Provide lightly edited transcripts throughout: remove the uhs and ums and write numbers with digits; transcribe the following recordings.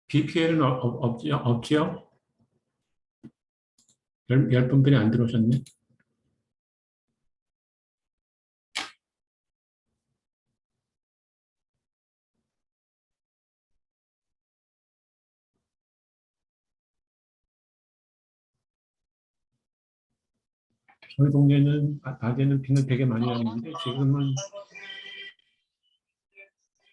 BPL은 없지요? 열 분뿐이 안 들어오셨네. 저희 동네는 낮에는 비는 되게 많이 왔는데 지금은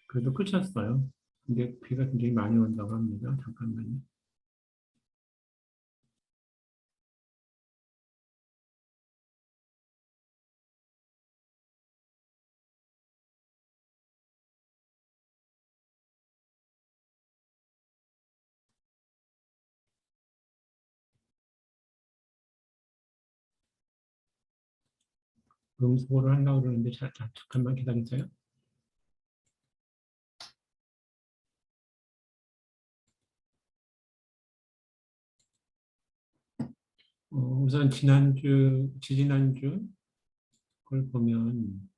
그래도 그쳤어요. 근데 비가 굉장히 많이 온다고 합니다. 잠깐만요. 음소거를 하려고 그러는데 잠깐만 기다리세요. 우선 지지난주 걸 보면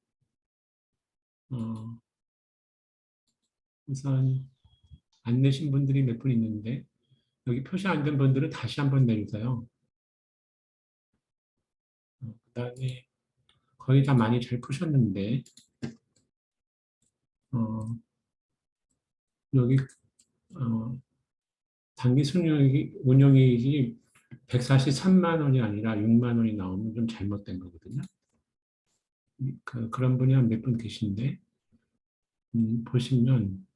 어, 우선 안 내신 분들이 몇 분 있는데 여기 표시 안 된 분들은 다시 한번 내주세요. 그다음에 거의 다 많이 잘 푸셨는데 어, 여기 어, 단기 운용이익이 143만 원이 아니라 6만 원이 나오면 좀 잘못된 거거든요. 그런 분이 한 몇 분 계신데 보시면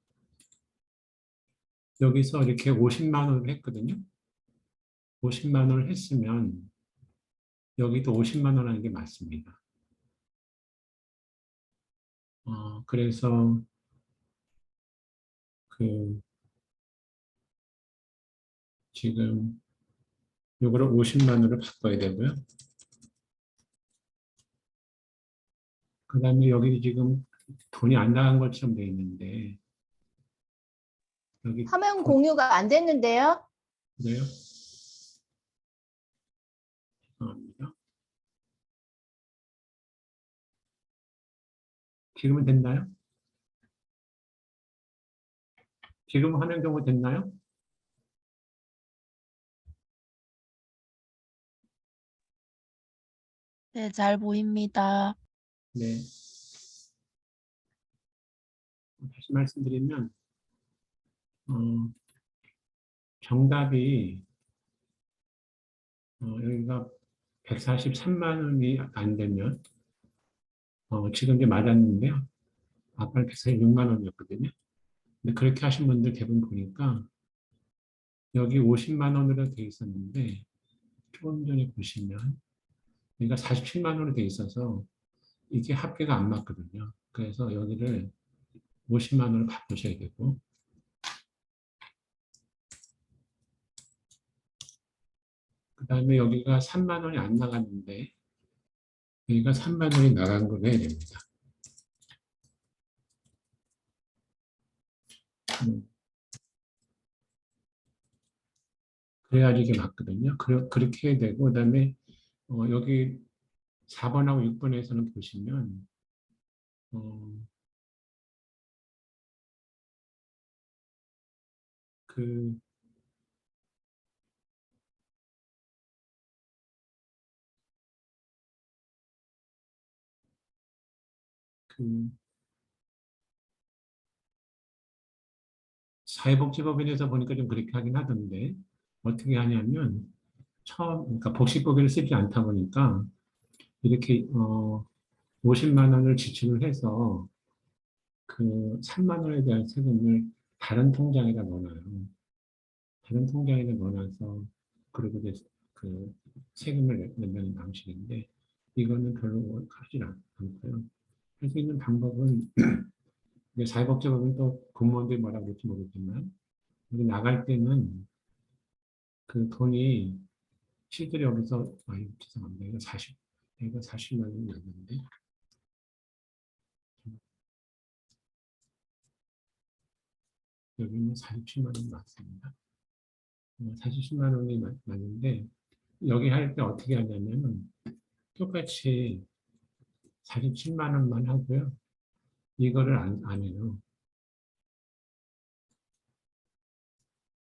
여기서 이렇게 50만 원을 했거든요. 50만 원을 했으면 여기도 50만 원 하는 게 맞습니다. 그래서 그 지금 요거를 50만 원으로 바꿔야 되고요. 그 다음에 여기 지금 돈이 안 나간 것처럼 돼 있는데 여기 화면 공유가 안 됐는데요. 그래요? 죄송합니다. 지금은 됐나요? 지금 화면 경고 됐나요? 네, 잘 보입니다. 네. 다시 말씀드리면 어, 정답이 여기가 143만 원이 안 되면 지금 이제 맞았는데요. 아까 146만 원이었거든요. 근데 그렇게 하신 분들 대부분 보니까 여기 50만 원으로 돼 있었는데 조금 전에 보시면 여기가 47만 원으로 돼 있어서 이게 합계가 안 맞거든요. 그래서 여기를 50만 원을 바꾸셔야 되고 그 다음에 여기가 3만 원이 안 나갔는데 여기가 3만 원이 나간 걸 해야 됩니다. 그래야지 이게 맞거든요. 그렇게 해야 되고 그다음에 여기 4번하고 6번에서는 보시면 어, 그, 그 사회복지법인에서 보니까 좀 그렇게 하긴 하던데 어떻게 하냐면 그러니까 복지법인을 쓰지 않다 보니까 이렇게 50만 원을 지출을 해서 그 3만 원에 대한 세금을 다른 통장에다 넣어놔요. 다른 통장에다 넣어놔서 그리고 이제 그 세금을 내는 방식인데 이거는 별로 하지 않고요. 할 수 있는 방법은 사회복지법은 또 공무원들이 뭐라 그럴지 모르겠지만 여기 나갈 때는 그 돈이 실제로 여기서 죄송합니다. 이거 40만 원이 났는데 여기는 47만 원이 맞습니다. 47만 원이 맞는데 여기 할 때 어떻게 하냐면은 똑같이 47만 원만 하고요. 이거를 안 해요.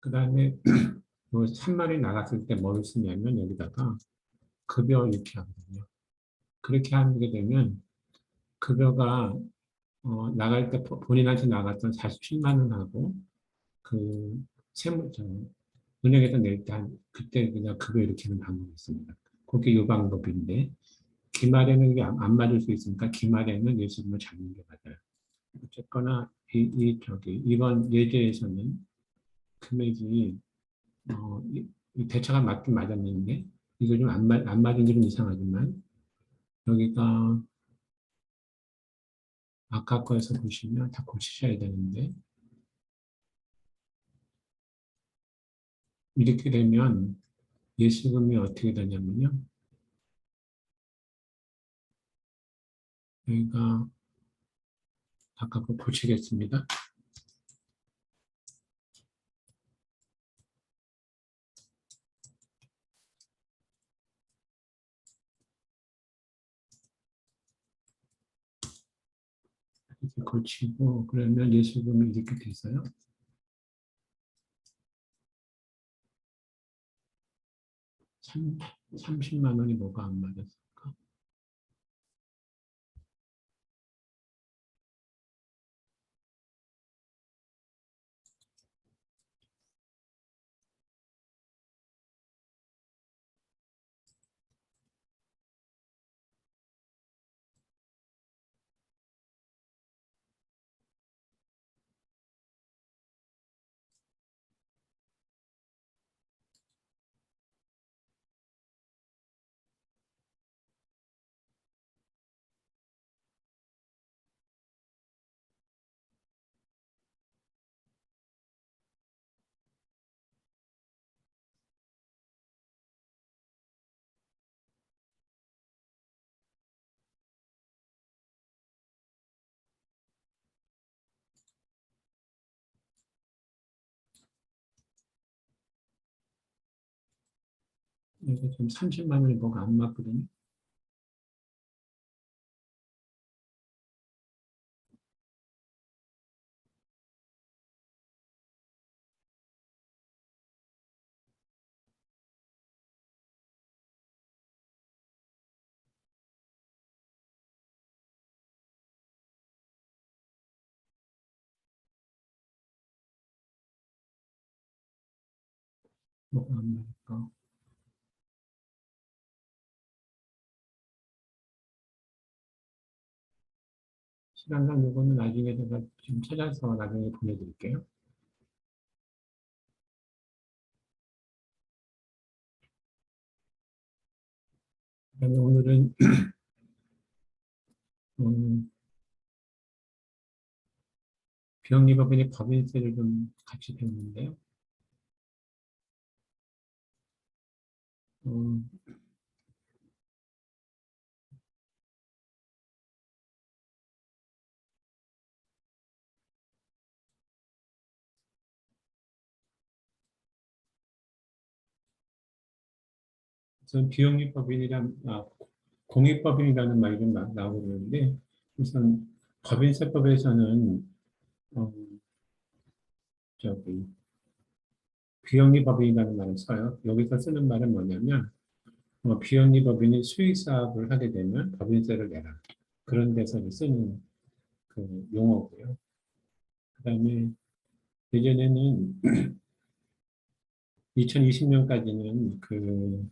그다음에 뭐 3만이 나갔을 때 뭘 쓰냐면 여기다가 급여 이렇게 하거든요. 그렇게 하게 되면 급여가 나갈 때 본인한테 나갔던 47만 원하고 그 세무 은행에서 낼 때 그때 그냥 급여 이렇게 하는 방법이 있습니다. 그게 이 방법인데 기말에는 이게 안 맞을 수 있으니까 기말에는 예수님을 잡는 게 맞아요. 어쨌거나 이번 예제에서는 금액이 이 대차가 맞긴 맞았는데 이거 좀 안 맞은 게 좀 이상하지만 여기가 아까 거에서 보시면 다 고치셔야 되는데 이렇게 되면 예수금이 어떻게 되냐면요. 여기가 아까 거 고치겠습니다. 이렇게 고치고 그러면 예수금이 이렇게 돼서요. 30만 원이 뭐가 안 맞았을까? 그래서 지금 30만 원이 뭐가 안 맞거든요. 뭐가 안 맞을까? 시간상 요거는 나중에 제가 좀 찾아서 나중에 보내드릴게요. 그다음에 오늘은 음, 비영리법인의 법인세를 좀 같이 배우는데요. 음, 우선 공익법인이라는 말이 좀 나오고 그러는데 우선 법인세법에서는 어, 저기 비영리법인이라는 말을 써요. 여기서 쓰는 말은 뭐냐면 비영리법인이 수익 사업을 하게 되면 법인세를 내라. 그런 데서 쓰는 그 용어고요. 그다음에 예전에는 2020년까지는 그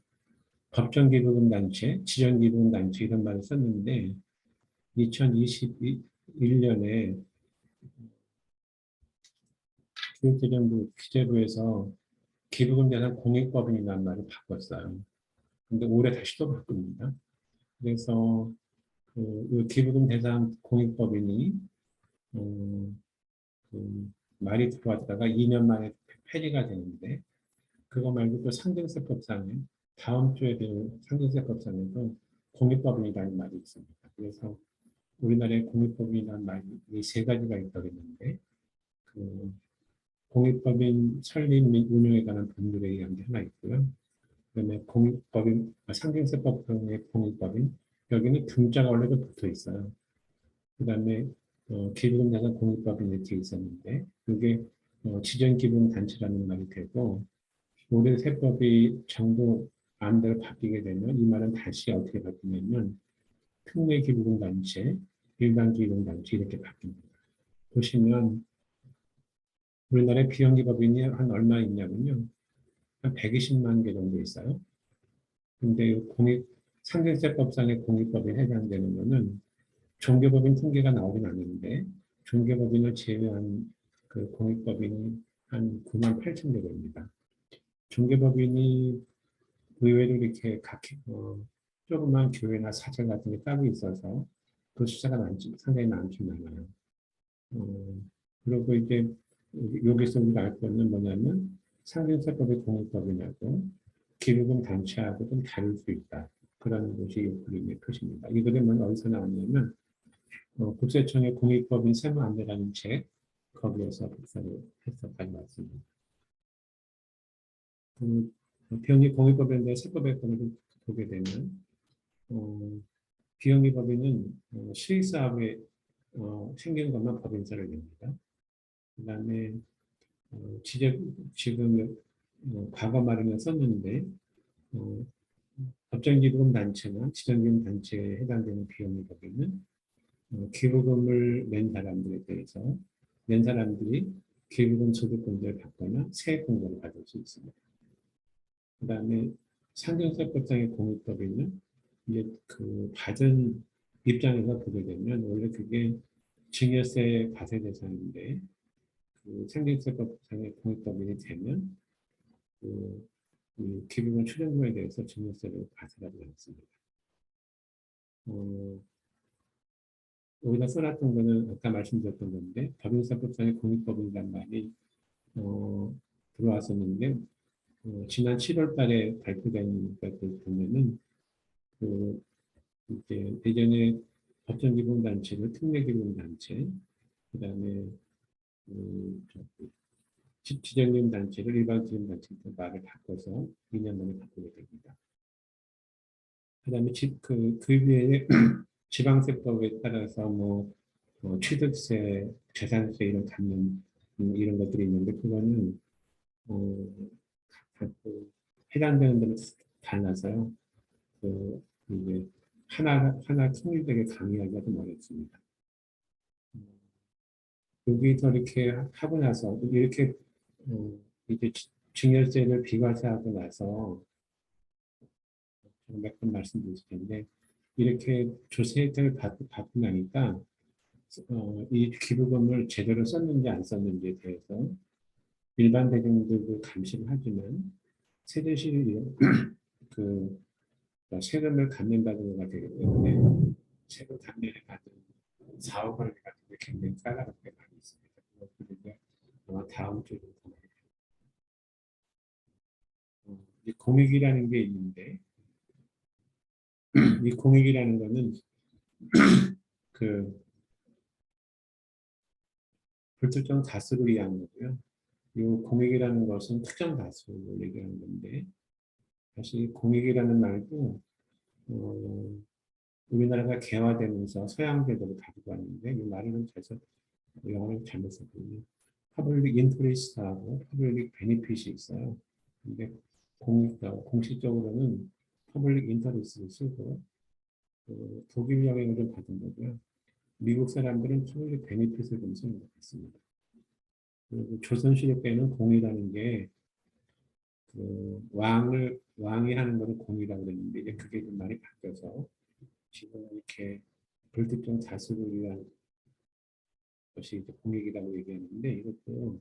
법정기부금단체, 지정기부금단체 이런 말을 썼는데 2021년에 교육재정부 기재부에서 기부금대상 공익법인이라는 말을 바꿨어요. 근데 올해 다시 또 바꿉니다. 그래서 그 기부금 대상 공익법인이 그 말이 들어왔다가 2년 만에 폐지가 되는데 그거 말고 또 상증세법상에 다음 주에 될 상증세법상에도 공익법인이라는 말이 있습니다. 그래서 우리나라에 공익법인이라는 말이 세 가지가 있다고 했는데 그 공익법인 설립 및 운영에 관한 법률에 의한 게 하나 있고요. 그다음에 공익법인, 상징세법상의 공익법인 여기는 등자가 원래도 붙어 있어요. 그다음에 기부금자산 공익법인 이렇게 있었는데 그게 지정기금단체라는 말이 되고 올해 세법이 정부 마음대로 바뀌게 되면 이 말은 다시 어떻게 바뀌냐면 특례기부금단체, 일반기부금단체 이렇게 바뀝니다. 보시면 우리나라에 비영리법인이 한 얼마 있냐면요. 한 120만 개 정도 있어요. 근데 상대세법상의 공익법에 해당되는 거는 종교법인 통계가 나오긴 않는데 종교법인을 제외한 그 공익법인이 한 9만 8천 개 됩니다. 종교법인이 의외로 이렇게 조그만 교회나 사찰 같은 게 따로 있어서 그 숫자가 상당히 많긴 많아요. 그리고 이제 여기서 우리가 알 거는 뭐냐면 상생세법의 공익법인하고 기부금 단체하고 좀 다를 수 있다. 그런 것이 이 그림의 표시입니다. 이 그림은 어디서 나왔냐면 국세청의 공익법인 세무안내라는 책 거기에서 복사를 했었다는 말씀입니다. 비영리 공익법에 대해 세법의 권을 보게 되면 비영리 법인은 수익사업에 생긴 것만 법인세를 냅니다. 그 다음에 지금 과거 말에는 썼는데 법정기부금 단체나 지정기금 단체에 해당되는 비영리 법인은 기부금을 낸 사람들에 대해서 낸 사람들이 기부금 소득공제를 받거나 세액공제를 받을 수 있습니다. 그 다음에 상경세법상의 공익법인은 이제 그 받은 입장에서 보게 되면 원래 그게 증여세 과세 대상인데 그 상경세법상의 공익법인이 되면 그 기부금 출연금에 대해서 증여세를 과세하지 않습니다. 여기다 써놨던 거는 아까 말씀드렸던 건데 법인세법상의 공익법인이란 말이 들어왔었는데 지난 7월 달에 발표된 것을 보면은 그 이제 예전에 법정기금단체를 특례기금단체, 그다음에 지정기금단체를 일반기금단체 말을 바꿔서 2년 만에 바꾸게 됩니다. 그다음에 그 위에 지방세법에 따라서 취득세, 재산세 이런 갖는 이런 것들이 있는데 그거는 해당되는 데는 달라서요. 이게 하나 통일되게 강의하기가 좀 어렵습니다. 여기서 이렇게 하고 나서 이렇게 이제 증여세를 비과세하고 나서 몇 번 말씀드릴 텐데 이렇게 조세 혜택을 받고 나니까 이 기부금을 제대로 썼는지 안 썼는지에 대해서 일반 대중들도 감시를 하지만 세대시 그 세금을 감면받은 거가 되기 때문에 세금 감면을 받은 사업을 같은 게 굉장히 까다롭게 많이 있습니다. 그런데 아마 다음 주에 이 공익이라는 게 있는데 이 공익이라는 거는 그 불특정 다수를 위한 거고요. 이 공익이라는 것은 특정 다수를 얘기하는 건데 사실 공익이라는 말도 우리나라가 개화되면서 서양 제도를 가지고 왔는데 이 말을 잘서 영어를 잘못 썼거든요. 퍼블릭 인터리스트하고 퍼블릭 베니핏이 있어요. 근데 공식적으로는 퍼블릭 인터리스트를 쓰고 독일 영향을 좀 받은 거고요. 미국 사람들은 퍼블릭 베니핏을 좀 쓰는 것 같습니다. 그리고 조선시대 때는 공이라는 게 왕이 하는 거는 공이라고 그랬는데 이제 그게 좀 많이 바뀌어서 지금 이렇게 불특정 다수를 위한 것이 이제 공익이라고 얘기하는데 이것도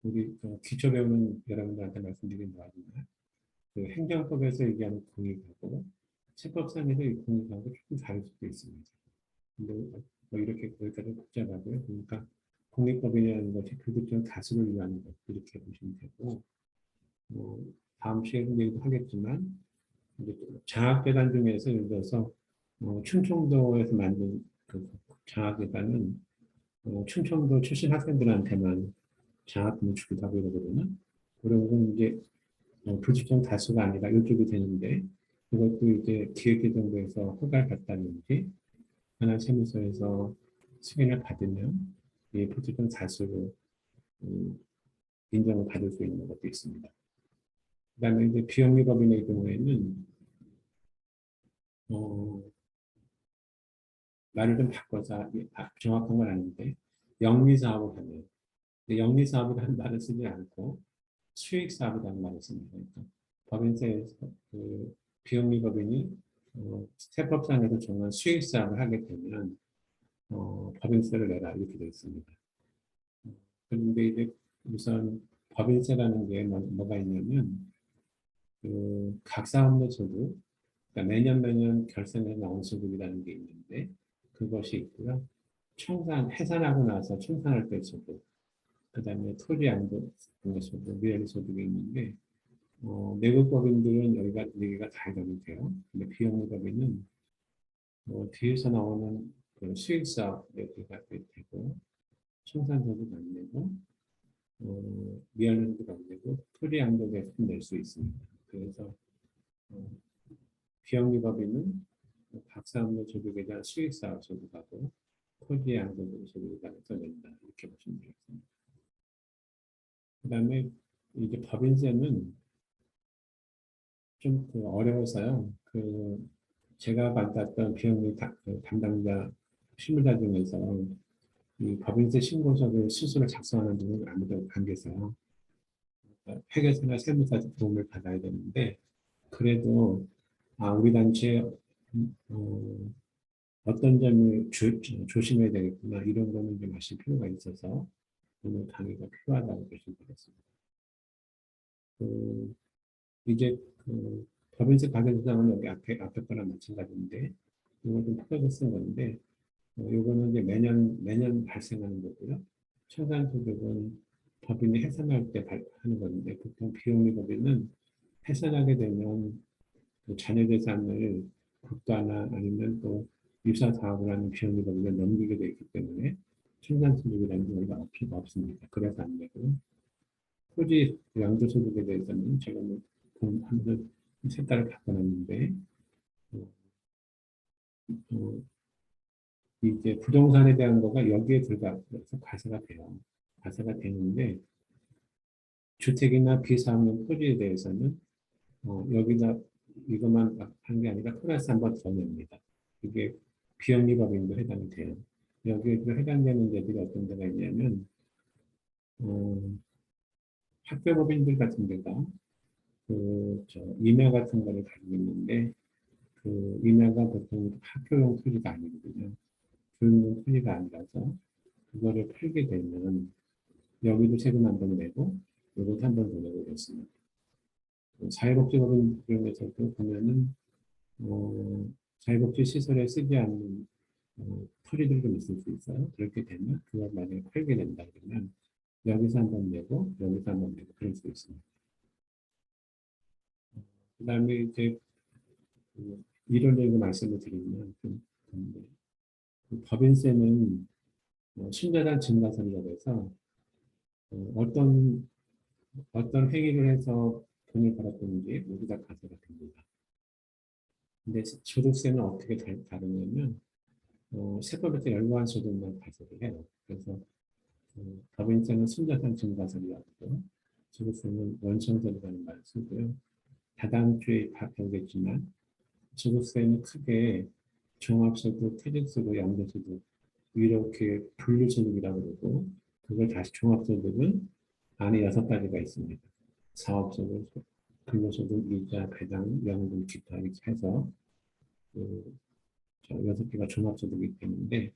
우리 기초 배우는 여러분들한테 말씀드린 바지만 그 행정법에서 얘기하는 공익하고 세법상에서 이 공익하고 조금 다를 수도 있습니다. 근데 이렇게 거기까지 복잡하고요. 그러니까 공익법이라는 것이 불특정 다수를 위한 것 이렇게 보시면 되고 다음 시간에 얘기도 하겠지만 장학재단 중에서 예를 들어서 충청도에서 만든 그 장학재단은 충청도 출신 학생들한테만 장학금을 주기도 하고 이러거든요. 그러면 이제 불특정 다수가 아니라 이쪽이 되는데 이것도 이제 기획재정부에서 허가를 받다든지 하나세무서에서 승인을 받으면 이 불특정 다수로 인정을 받을 수 있는 것도 있습니다. 그다음에 이제 비영리법인의 경우에는 말을 좀 바꿔서 정확한 건 아닌데 영리사업을 하면 영리사업이라는 말을 쓰지 않고 수익사업이라는 말을 씁니다. 그러니까 법인세에서 그 비영리법인이 세법상에서 정한 수익사업을 하게 되면 법인세를 내라 이렇게 되어 있습니다. 그런데 이제 우선 법인세라는 게 뭐가 있냐면 각 사업의 소득, 그러니까 매년 결산해 나온 소득이라는 게 있는데 그것이 있고요. 해산하고 나서 청산할 때 소득, 그다음에 토지 양도 소득, 미래 소득이 있는데 내국 법인들은 여기가 네 개가 다 해당이 돼요. 근데 비영리 법인은 뒤에서 나오는 그 수익사업 여기가 되고 청산소득 안 내고 미연소득 안 내고 토지 양도세는 낼 수 있습니다. 그래서 비영리 법인은 각 사업의 소득에 대한 수익사업 소득하고 토지 양도세 소득에 대해서 낸다 이렇게 보시면 되겠습니다. 그다음에 이제 법인세는 좀 어려워서요. 제가 받았던 비영리 담당자 실무자 중에서 이 법인세 신고서를 스스로 작성하는 분은 아무도 안 계세요. 회계사나 세무사 도움을 받아야 되는데 그래도 우리 단체에 어떤 점을 조심해야 되겠구나 이런 거는 좀 아실 필요가 있어서 오늘 강의가 필요하다고 보시면 되겠습니다. 이제 법인세 가격상은 여기 앞에 거랑 마찬가지인데 이거 좀 풀어서 쓴 건데 요거는 이제 매년 발생하는 거고요. 청산소득은 법인이 해산할 때 하는 건데 보통 비영리 법인은 해산하게 되면 그 자녀재산을 국가나 아니면 또 유사 사업을 하는 비영리 법인에 넘기게 되어 있기 때문에 청산소득이라는 게 우리가 필요가 없습니다. 그래서 안 되고 토지 양도소득에 대해서는 제가 한번 색깔을 바꿔놨는데 어, 이제 부동산에 대한 거가 여기에 들어가서 과세가 돼요. 과세가 되는데 주택이나 비사업용 토지에 대해서는 여기다 이것만 한 게 아니라 플러스 한 번 더 냅니다. 이게 비영리법인도 해당이 돼요. 여기에 해당되는 데들이 어떤 데가 있냐면 학교법인들 같은 데가 임야 같은 거를 가지고 있는데 그 임야가 보통 학교용 토지가 아니거든요. 교육용 토지가 아니라서 그거를 팔게 되면 여기도 세금 한 번 내고 여기도 한 번 더 내고 그렇습니다. 사회복지법인 중에서도 보면은 사회복지 시설에 쓰지 않는 토지들이 좀 있을 수 있어요. 그렇게 되면 그걸 만약에 팔게 된다 그러면 여기서 한 번 내고 여기서 한 번 내고 그럴 수 있습니다. 그 다음에 이제 이론적으로 말씀을 드리면 법인세는 순자산 증가세라고 해서 어떤 행위를 해서 돈을 벌었든지 모두 다 과세가 됩니다. 근데 소득세는 어떻게 다르냐면 세법에서 연루한 소득만 과세를 해요. 그래서 법인세는 순자산 증가세라고 하고 소득세는 원천세라는 말을 쓰고요. 다다음 주에 배우겠지만 소득세는 크게 종합소득, 퇴직소득, 양도소득 이렇게 분류소득이라고 그러고 그걸 다시 종합소득은 안에 6가지가 있습니다. 사업소득, 근로소득, 이자, 배당, 연금, 기타 이렇게 해서 6개가 종합소득이기 때문에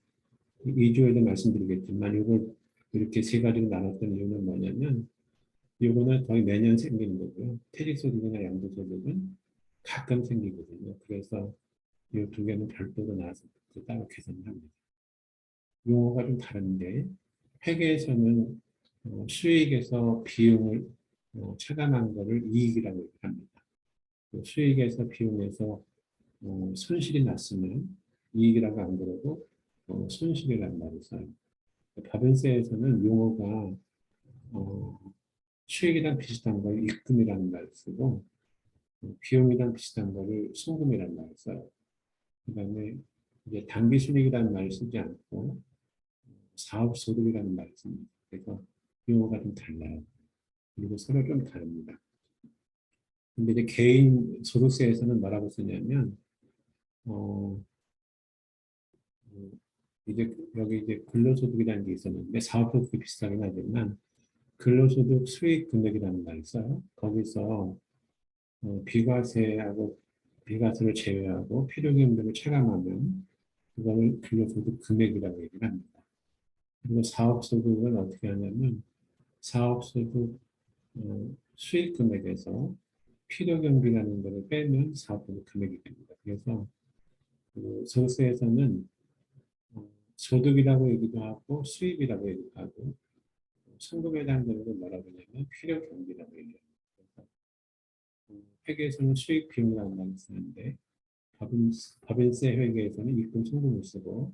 2주에도 말씀드리겠지만 이걸 이렇게 3가지로 나눴던 이유는 뭐냐면 이거는 거의 매년 생기는 거고요. 퇴직소득이나 양도소득은 가끔 생기거든요. 그래서 이 2개는 별도로 나와서 따로 계산을 합니다. 용어가 좀 다른데 회계에서는 수익에서 비용을 차감한 거를 이익이라고 합니다. 수익에서 비용에서 손실이 났으면 이익이라고 안 그러고 손실이라는 말을 써요. 법인세에서는 용어가 수익이랑 비슷한 걸 입금이라는 말을 쓰고 비용이랑 비슷한 거를 순금이라는 말을 써요. 그 다음에 이제 단기순이익이라는 말을 쓰지 않고 사업소득이라는 말을 씁니다. 그래서 용어가 좀 달라요. 그리고 서로 좀 다릅니다. 근데 이제 개인 소득세에서는 뭐라고 쓰냐면, 어, 어, 이제 여기 이제 근로소득이라는 게 있었는데 사업소득이 비슷하긴 하지만 근로소득 수익 금액이라는 말이 있어요. 거기서 비과세하고 비과세를 제외하고 필요기금들을 체감하면 그거를 근로소득 금액이라고 얘기를 합니다. 그리고 사업소득은 어떻게 하냐면 사업소득 수익 금액에서 필요경비라는 것을 빼면 사업소득 금액이 됩니다. 그래서 그 소득세에서는 소득이라고 얘기도 하고 수입이라고 얘기도 하고 성금에 대한 것을 뭐라고 하냐면 필요경비라고 얘기합니다. 그래서 회계에서는 수익 비용이라는 말을 쓰는데 법인세 회계에서는 입금 송금을 쓰고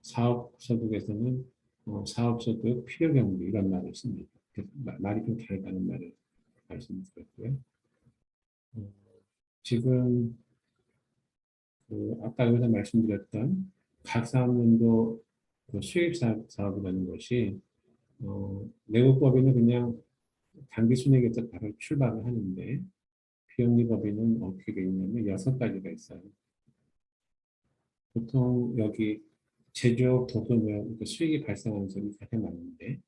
사업소득에서는 사업소득 필요경비 이런 말을 씁니다. 그래서 말이 좀 다르다는 말을 말씀드렸고요. 어, 지금 그 아까 여기서 말씀드렸던 각 사업연도 그 수입 사업이라는 것이 내국법인은 그냥 당기순이익에서 바로 출발을 하는데 비영리법인은 어떻게 되어 있냐면 6가지가 있어요. 보통 여기 제조업, 도소매업, 수익이 발생하는 점이 가장 많은데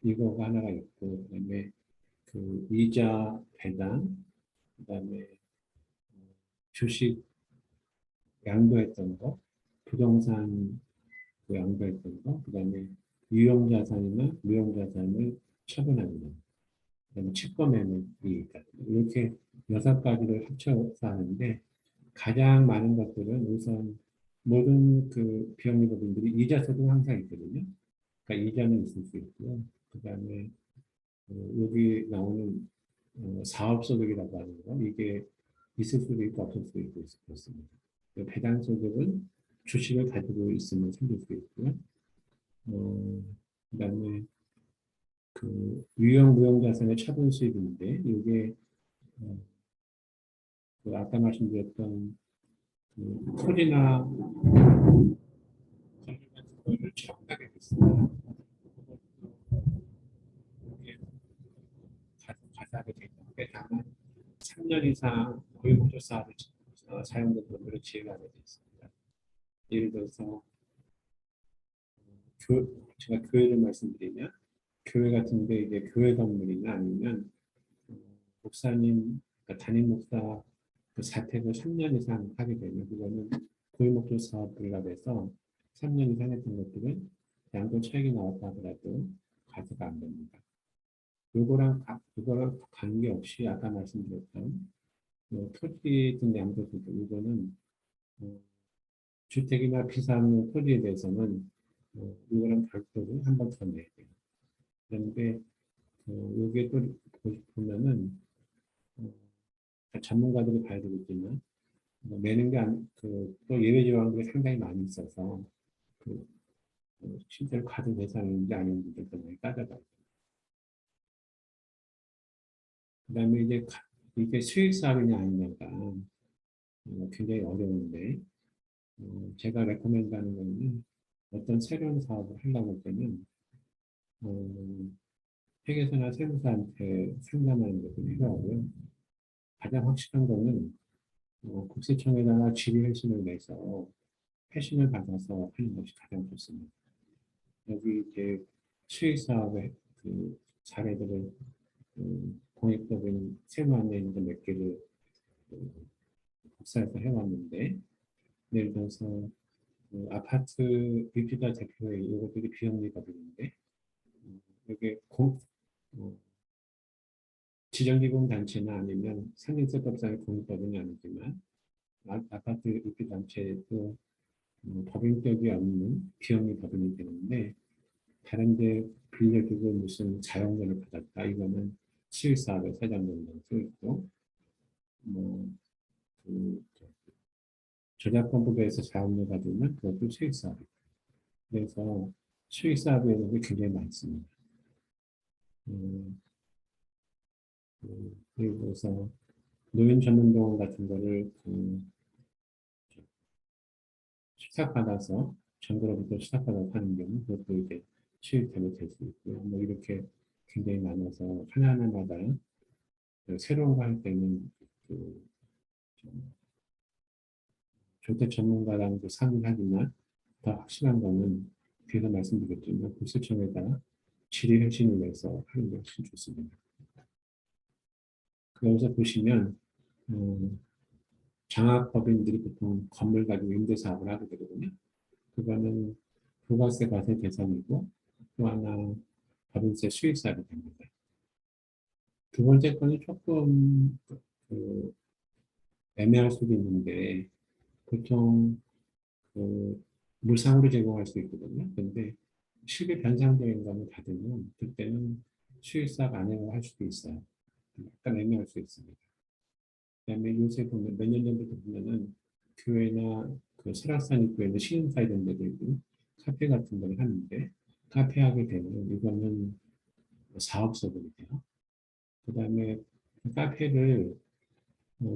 이거가 하나가 있고 그다음에 그 이자 배당, 그다음에 주식 양도했던 거, 부동산 그 양도했던 거, 그다음에 유형자산이나 무형자산을 처분하는 거, 그다음에 채권매매이 있거든요. 이렇게 6가지를 합쳐서 하는데 가장 많은 것들은 우선 모든 그 비영리법인들이 이자 소득 항상 있거든요. 그러니까 이자는 있을 수 있고요. 그다음에 여기 나오는 사업소득이라고 하는 거 이게 있을 수도 있고 없을 수도 있고 그렇습니다. 배당소득은 주식을 가지고 있으면 생길 수 있고요. 그다음에 그 유형 무형자산의 처분 수익인데 이게 어, 그 아까 말씀드렸던 그 토지나 건물 같은 거를 취득하게 됐습니다. 이게 가사하게 되는데 다만 3년 이상 고유목조 사업을 사용된 건물을 지으하게 되어 있습니다. 예를 들어서 제가 교회를 말씀드리면 교회 같은데 이제 교회 건물이나 아니면 목사님 그러니까 담임 목사 그 사택을 3년 이상 하게 되면 그거는 고유목조 사업을 해서 3년 이상 했던 것들은 양도 차익이 나왔다 하더라도 과세가 안 됩니다. 그거랑 관계없이 아까 말씀드렸던 토지 등 양도소득 이거는 어, 주택이나 비상용 토지에 대해서는 이거랑 별도로 한 번 더 내야 돼요. 그런데 여기에 또 보면은 어, 전문가들이 봐야 되겠지만 내는 게 또 예외 조항들이 상당히 많이 있어서 그 실제로 과세 대상인지 아닌지도 많이 따져봐요. 그다음에 이제 이게 수익 사업이냐 아니냐가 굉장히 어려운데 제가 레코멘드하는 거는 어떤 새로운 사업을 하려고 할 때는 어, 회계사나 세무사한테 상담하는 것도 필요하고요. 가장 확실한 거는 국세청에다가 질의회신을 내서 회신을 받아서 하는 것이 가장 좋습니다. 여기 이제 수익 사업의 그 사례들을 공익법인 세무안내인도 몇 개를 복사해서 해왔는데 예를 들어서 아파트 입주자 대표회 이것들이 비영리법인인데 이게 지정기금 단체나 아니면 상인세법상의 공익법인이 아니지만 아파트 입주단체도 법인격이 없는 비영리 법인이 되는데 다른데 빌려주고 무슨 자영권을 받았다 이거는 수익사업에 사장된다고 써 있고 뭐그 저작권법에서 자영료 받으면 그것도 수익사업이고 그래서 수익사업에 대한 게 굉장히 많습니다. 그래서 노인 전문병원 같은 거를 수탁받아서 정부로부터 수탁받아서 하는 경우 그것도 이제 수익템이 될 수 있고요. 뭐 이렇게 굉장히 나눠서 하나하나마다 그 새로운 거 할 때는 그 조태 전문가랑도 상의를 하지만 더 확실한 거는 뒤에서 말씀드렸지만 국세청에다 질의 혁신을 위해서 하는 게 훨씬 좋습니다. 여기서 보시면 장학법인들이 보통 건물 가지고 임대 사업을 하게 되거든요. 그거는 부가세 과세 대상이고 또 하나 법인세 수익 사업이 됩니다. 두 번째 건이 조금 그 애매할 수도 있는데 보통 그 무상으로 제공할 수 있거든요. 근데 실비 변상적인 거는 받으면 그때는 수익 사업 안행을 할 수도 있어요. 약간 애매할 수 있습니다. 그다음에 요새 보면 몇 년 전부터 보면은 교회나 그 설악산 입구에는 시흥사 이런 데들도 카페 같은 걸 하는데 카페 하게 되면 이거는 사업소득이 돼요. 그다음에 카페를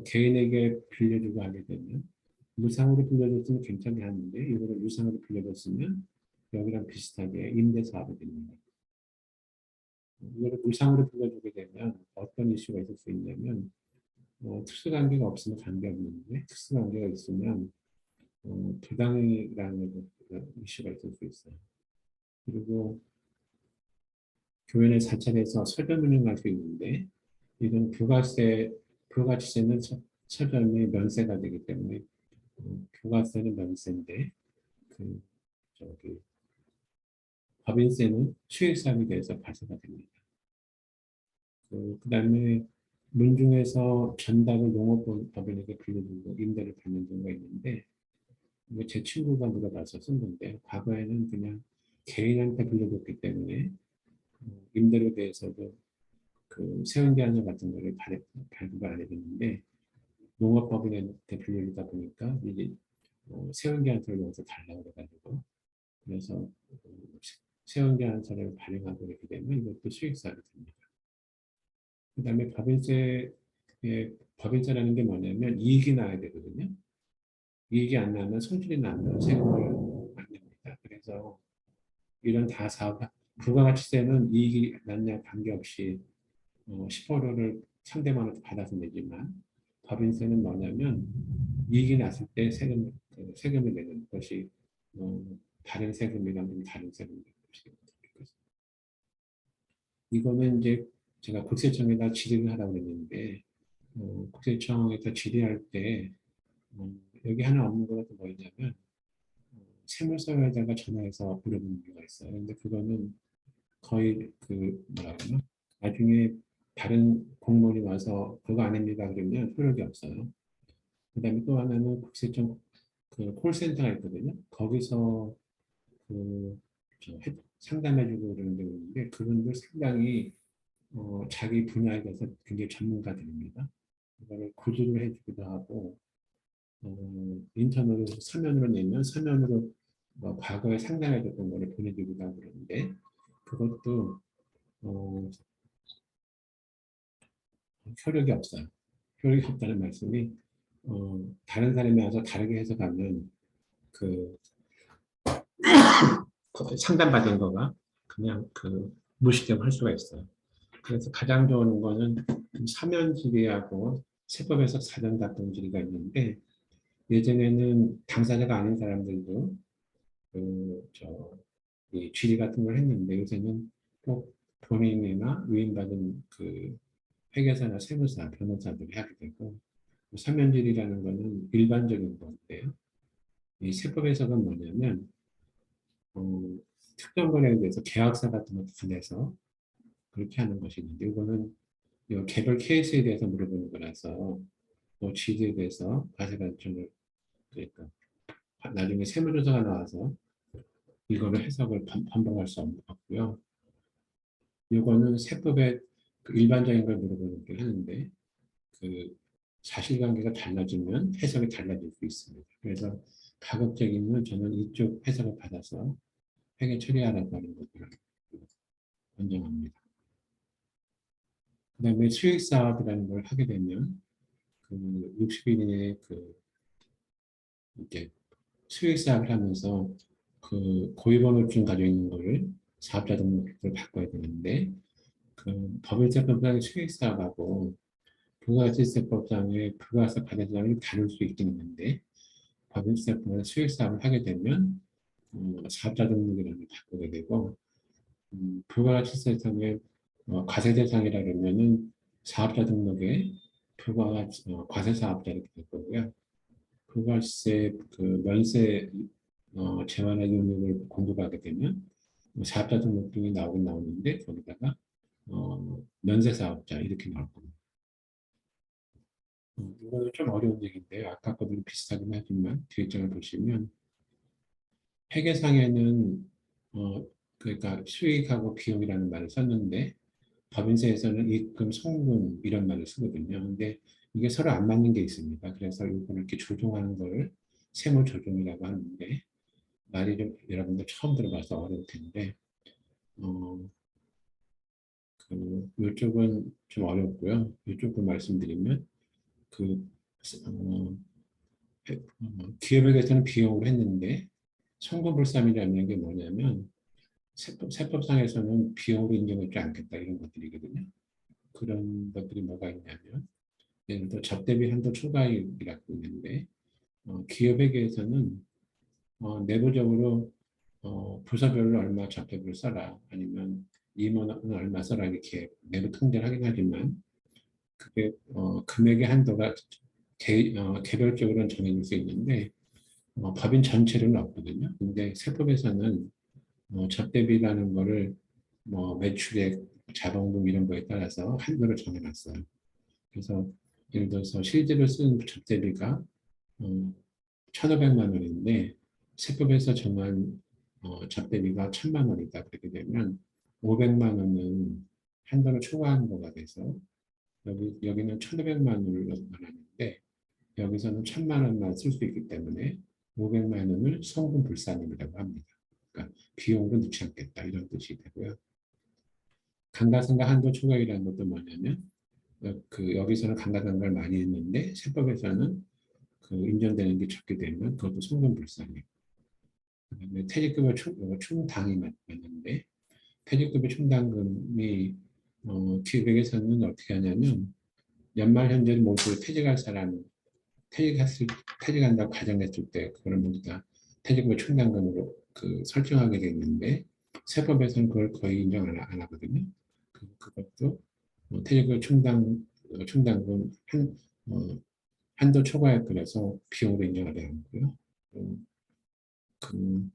개인에게 빌려주고 하게 되면 무상으로 빌려줬으면 괜찮게 하는데 이거를 무상으로 빌려줬으면 여기랑 비슷하게 임대 사업이 됩니다. 이거를 무상으로 빌려주게 되면 어떤 이슈가 있을 수 있냐면 특수관계가 없으면 관계없는데 특수관계가 있으면 부당이라는 이슈가 있을 수 있어요. 그리고 교회는 사찰에서 서점 운영할 수 있는데 이런 부가치세는 서점이 면세가 되기 때문에 부가세는 면세인데 그 저기 법인세는 수익사업에 대해서 과세가 됩니다. 그다음에 문중에서 전담을 농업법인에게 빌려주고 임대를 받는 경우가 있는데 이거 제 친구가 물어봐서 쓴 건데 과거에는 그냥 개인한테 빌려줬기 때문에 임대료에 대해서도 그 세운기한서 같은 거를 발부가 안 해줬는데 농업법인한테 빌려주다 보니까 이게 세운기한서를 여기서 달라고 그래가지고 그래서 세운기한서를 발행하고 이렇게 되면 이것도 수익사업이 됩니다. 그 다음에 법인세라는 게 뭐냐면 이익이 나야 되거든요. 이익이 안 나면 손실이 나면 세금을 안 냅니다. 그래서 이런 다 사업, 부가가치세는 이익이 났냐 관계없이 10%를 상대방한테 받아서 내지만 법인세는 뭐냐면 이익이 났을 때 세금을 내는 것이 다른 세금이라면 다른 세금이 되는 것이 이거는 이제 제가 국세청에다 질의를 하라고 했는데 국세청에서 질의할 때 여기 하나 없는 것도 뭐냐면 세무서에다가 전화해서 물어보는 경우가 있어요. 근데 그거는 거의 그 뭐라 그러나 나중에 다른 공무원이 와서 그거 아닙니다 그러면 효력이 없어요. 그다음에 또 하나는 국세청 그 콜센터가 있거든요. 거기서 상담해주고 그러는 데 있는데 그분들 상당히 자기 분야에 대해서 굉장히 전문가들입니다. 그거를 구조를 해주기도 하고 인터넷으로 서면으로 내면 서면으로 과거에 상담해줬던 거를 보내주기도 하고 그러는데 그것도 효력이 없어요. 효력이 없다는 말씀이 다른 사람이 와서 다르게 해석하면 그 상담받은 거가 그냥 무시되고 할 수가 있어요. 그래서 가장 좋은 거는 사면 질의하고 세법에서 사전 답변 질의가 있는데 예전에는 당사자가 아닌 사람들도 이 질의 같은 걸 했는데 요새는 꼭 본인이나 위임받은 회계사나 세무사, 변호사들이 하게 되고 사면 질의라는 거는 일반적인 건데요. 이 세법에서는 뭐냐면 특정 거래에 대해서 계약서 같은 것도 내서 그렇게 하는 것이 있는데 이거는 개별 케이스에 대해서 물어보는 거라서 취지에 대해서 과세관청을 그러니까 나중에 세무조사가 나와서 이거를 해석을 반복할 수 없고요. 이거는 세법의 일반적인 걸 물어보는 게 하는데 사실관계가 달라지면 해석이 달라질 수 있습니다. 그래서 가급적이면 저는 이쪽 해석을 받아서 회계 처리하라고 하는 것들을 권장합니다. 그 다음에 수익 사업이라는 걸 하게 되면 60일 이내에 이렇게 수익 사업을 하면서 고유번호증 가지고 있는 거를 사업자 등록을 바꿔야 되는데 그 법인세법상의 수익사업하고 부가가치세법상의 부가세 과세사업이 다를 수 있긴 있는데 법인세법의 수익사업을 하게 되면 사업자 등록이라는 걸 바꾸게 되고 부가가치세상의 과세 대상이라 그러면은 사업자 등록에 과세 사업자 이렇게 될 거고요. 부가세 그 면세 재완의 용역을 공급하게 되면 사업자 등록 등이 나오긴 나오는데 거기다가 면세 사업자 이렇게 나올 겁니다. 이거는 좀 어려운 얘기인데요. 아까 거랑 비슷하긴 하지만 뒷장을 보시면 회계상에는 그러니까 수익하고 비용이라는 말을 썼는데 법인세에서는 입금, 송금 이런 말을 쓰거든요. 근데 이게 서로 안 맞는 게 있습니다. 그래서 이거를 이렇게 조정하는 걸 세무 조정이라고 하는데 말이 좀 여러분들 처음 들어봐서 어려울 텐데 어, 이쪽은 좀 어렵고요. 이쪽을 말씀드리면 그 어, 기업에게서는 비용으로 했는데 송금불상이라는 게 뭐냐면 세법상에서는 비용으로 인정하지 않겠다 이런 것들이거든요. 그런 것들이 뭐가 있냐면 예를 들어 접대비 한도 초과이익이라고 있는데 기업에게서는 내부적으로 부서별로 얼마 접대비를 써라 아니면 임원은 얼마 써라 이렇게 내부 통제를 하긴 하지만 그게 금액의 한도가 개별적으로는 정해질 수 있는데 법인 전체로는 없거든요. 근데 세법에서는 접대비라는 거를 뭐 매출액, 자본금 이런 거에 따라서 한도를 정해놨어요. 그래서 예를 들어서 실제로 쓴 접대비가 1,500만 원인데 세법에서 정한 접대비가 1,000만 원이다. 그렇게 되면 500만 원은 한도를 초과하는 거가 돼서 여기는 1,500만 원을 말하는데 여기서는 1,000만 원만 쓸 수 있기 때문에 500만 원을 성분 불산임이라고 합니다. 그러니까 비용으로 넣지 않겠다 이런 뜻이 되고요. 감가상각 한도 초과이라는 것도 뭐냐면 여기서는 감가상각을 많이 했는데 세법에서는 인정되는 게 적게 되면 그것도 성분 불산이에요. 그다음에 퇴직급여 충당이 맞는데 퇴직급여 충당금이 기획에서는 어떻게 하냐면 연말 현재를 모두 퇴직할 사람 퇴직한다고 가정했을 때 그거를 모두 다 퇴직금 충당금으로 설정하게 돼 있는데 세법에서는 그걸 거의 인정 안 하거든요. 그것도 퇴직금 충당금 한도 초과에 그래서 비용으로 인정하지 않고요. 그,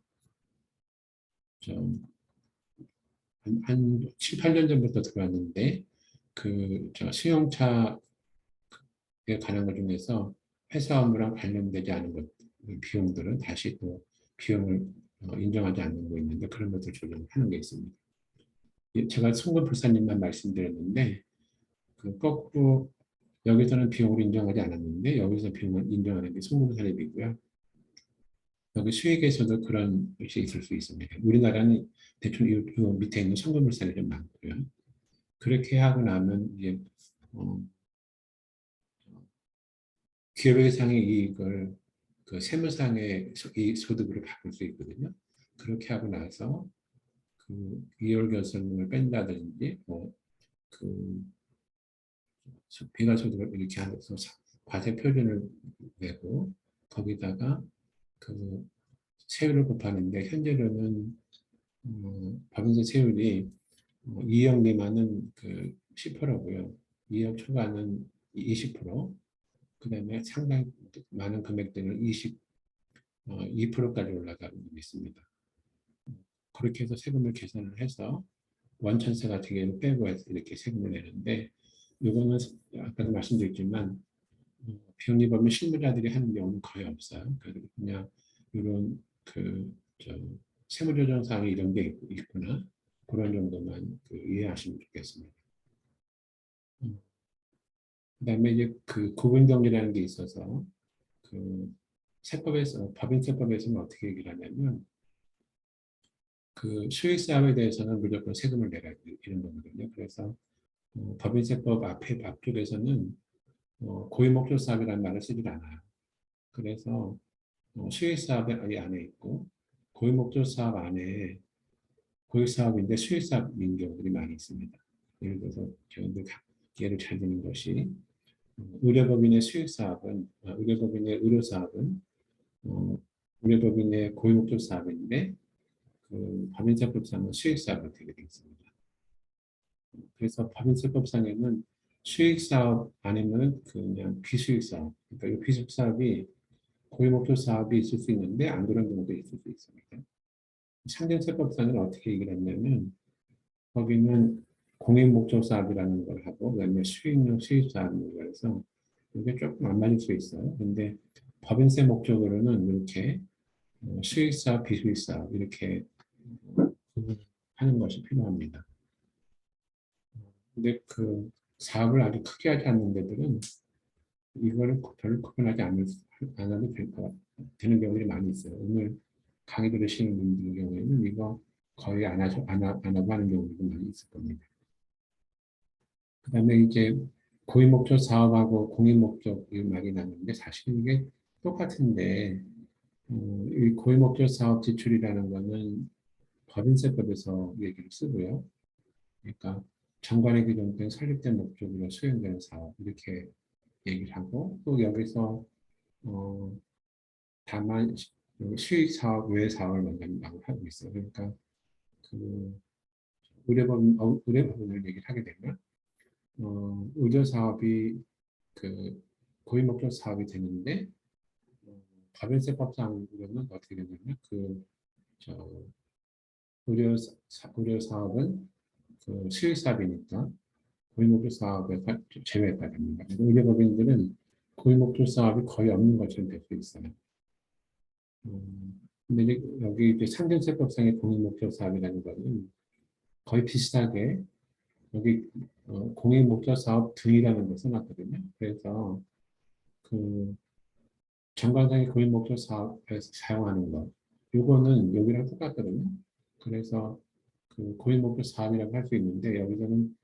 한 7, 8년 전부터 들어왔는데 수용차에 관한 것 중에서 회사 업무랑 관련되지 않은 것 비용들은 다시 또 비용을 인정하지 않는 거 있는데 그런 것들 조정하는 게 있습니다. 제가 송금불사님만 말씀드렸는데 거꾸로 여기서는 비용으로 인정하지 않았는데 여기서 비용을 인정하는 게 송금사립이고요. 여기 수익에서도 그런 것이 있을 수 있습니다. 우리나라는 대충 이 밑에 있는 송금불사이 좀 많고요. 그렇게 하고 나면 이제 기업회상의 이익을 세무상의 이 소득으로 바꿀 수 있거든요. 그렇게 하고 나서 이월결손을 뺀다든지 비과소득을 이렇게 하면서 과세 표준을 내고 거기다가 세율을 곱하는데 현재로는 법인세 세율이 2억 미만은 10%고요. 2억 초과는 20%, 그다음에 상당히 많은 금액들은 2%까지 올라가고 있습니다. 그렇게 해서 세금을 계산을 해서 원천세 같은 경우는 빼고 해서 이렇게 세금을 내는데 이거는 아까도 말씀드렸지만 비용리법은 실무자들이 하는 경우는 거의 없어요. 그냥 이런 세무조정사항이 이런 게 있구나 그런 정도만 이해하시면 좋겠습니다. 그다음에 이제 구분정리라는 게 있어서 법인세법에서는 어떻게 얘기를 하냐면 수익사업에 대해서는 무조건 세금을 내라 이런 거거든요. 그래서 법인세법 앞쪽에서는 고유목적 사업이라는 말을 쓰질 않아요. 그래서 수익사업이 안에 있고 고유목적 사업 안에 고유사업인데 수익사업인 경우들이 많이 있습니다. 예를 들어서 저희들 예를 잘 드는 것이 의료법인의 수익사업은 의료법인의 의료사업은 어, 의료법인의 고유목적 사업인데 그 법인세법상은 수익사업으로 되게 되어 있습니다. 그래서 법인세법상에는 수익사업 아니면 그냥 비수익사업, 그러니까 이 비수익사업이 고유목적 사업이 있을 수 있는데 안 그런 경우도 있을 수 있습니다. 상정세법상은 어떻게 얘기를 했냐면 거기는 공익목적 사업이라는 걸 하고 그다음에 수익용 수익사업인 거라서 이게 조금 안 맞을 수 있어요. 근데 법인세 목적으로는 이렇게 수익사업, 비수익사업 이렇게 하는 것이 필요합니다. 근데 그 사업을 아주 크게 하지 않는 데들은 이거를 별로 구분하지 안 해도 되는 경우들이 많이 있어요. 오늘 강의 들으시는 분들 경우에는 이거 거의 안 하고 하는 경우도 많이 있을 겁니다. 그 다음에 이제 고유목적 사업하고 공익목적 이 말이 나는데 사실 이게 똑같은데 이 고유목적 사업 지출이라는 거는 법인세법에서 얘기를 쓰고요. 그러니까 정관에 규정된 설립된 목적으로 수행되는 사업 이렇게 얘기를 하고 또 여기서 다만 수익 사업 외 사업을 먼저 하고 있어요. 그러니까 그 의료법인을 얘기를 하게 되면 의료 사업이 그 고유 목적 사업이 되는데 법인세법상으로는 어떻게 되냐면 그저 의료 사업은 그 수익 사업이니까 고유 목적 사업에 제외가 됩니다. 의료법인들은 고유 목적 사업이 거의 없는 것처럼 될 수 있어요. 근데 여기 이제 상정세법상의 공익 목적 사업이라는 거는 거의 비슷하게 여기 공익 목적 사업 등이라는 걸 써놨거든요. 그래서 그 정관상의 공익 목적 사업에서 사용하는 것, 요거는 여기랑 똑같거든요. 그래서 그 고익 목적 사업이라고 할 수 있는데 여기서는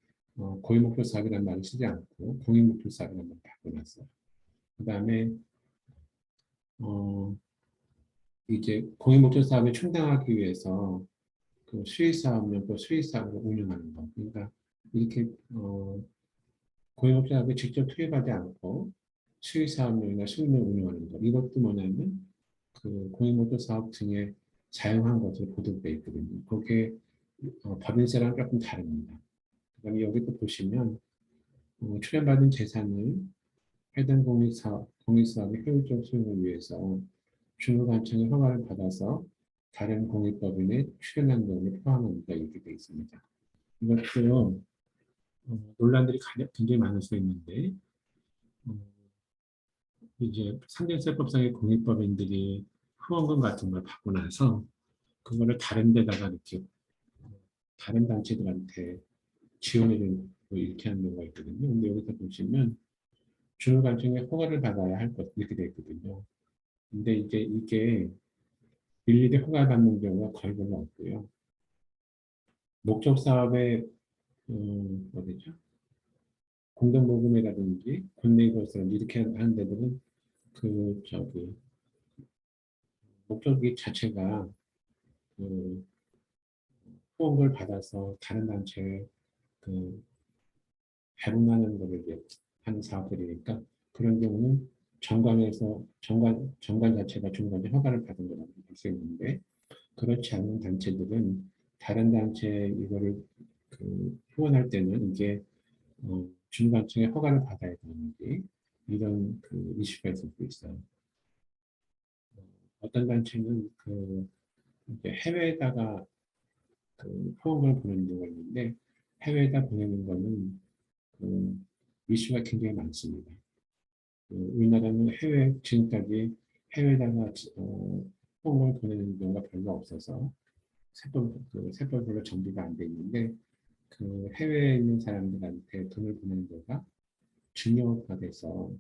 고익 목적 사업이라는 말을 쓰지 않고 공익 목적 사업이라는 말을 바꿔놨어요. 그 다음에 이제 공익 목적 사업에 충당하기 위해서 그 수익 사업용과 수익 사업을 운영하는 것. 그러니까 이렇게 고익 목적 사업에 직접 투입하지 않고 수익 사업용이나 수익을 운영하는 것. 이것도 뭐냐면 그 공익 목적 사업 등에 사용한 것으로 보도되어 있거든요. 그게 법인세랑 조금 다릅니다. 그다음에 여기 또 보시면 출연받은 재산을 해당 공익사업의 효율적 수행을 위해서 중부관청의 허가를 받아서 다른 공익법인에 출연한 경우를 포함합니다. 이렇게 되어 있습니다. 이것도 논란들이 굉장히 많을 수 있는데 이제 상정세법상의 공익법인들이 후원금 같은 걸 받고 나서 그거를 다른 데다가 이렇게 다른 단체들한테 지원을 이렇게 하는 경우가 있거든요. 근데 여기서 보시면 중요관청의 허가를 받아야 할 것 이렇게 되어 있거든요. 근데 이제 이게 일일이 허가 받는 경우가 거의 별로 없고요. 목적 사업의 어디죠? 공동모금이라든지 군내거스라든지 이렇게 하는 데들은 그 저기 목적이 자체가 그 후원을 받아서 다른 단체에 그 배분하는 거를 이제 하는 사업들이니까 그런 경우는 정관 자체가 중간에 허가를 받은 거라고 볼 수 있는데 그렇지 않은 단체들은 다른 단체 이거를 그 후원할 때는 이게 중간층의 허가를 받아야 되는지 이런 그 이슈가 있을 수 있어요. 어떤 단체는 그 이제 해외에다가 그 후원을 보내는 경우가 있는데 해외에다 보내는 거는 그 이슈가 굉장히 많습니다. 우리나라는 지금까지 해외에다가 후원을 보내는 경우가 별로 없어서 세법으로 정비가 안 돼 있는데 그 해외에 있는 사람들한테 돈을 보내는 거가 중요가 돼서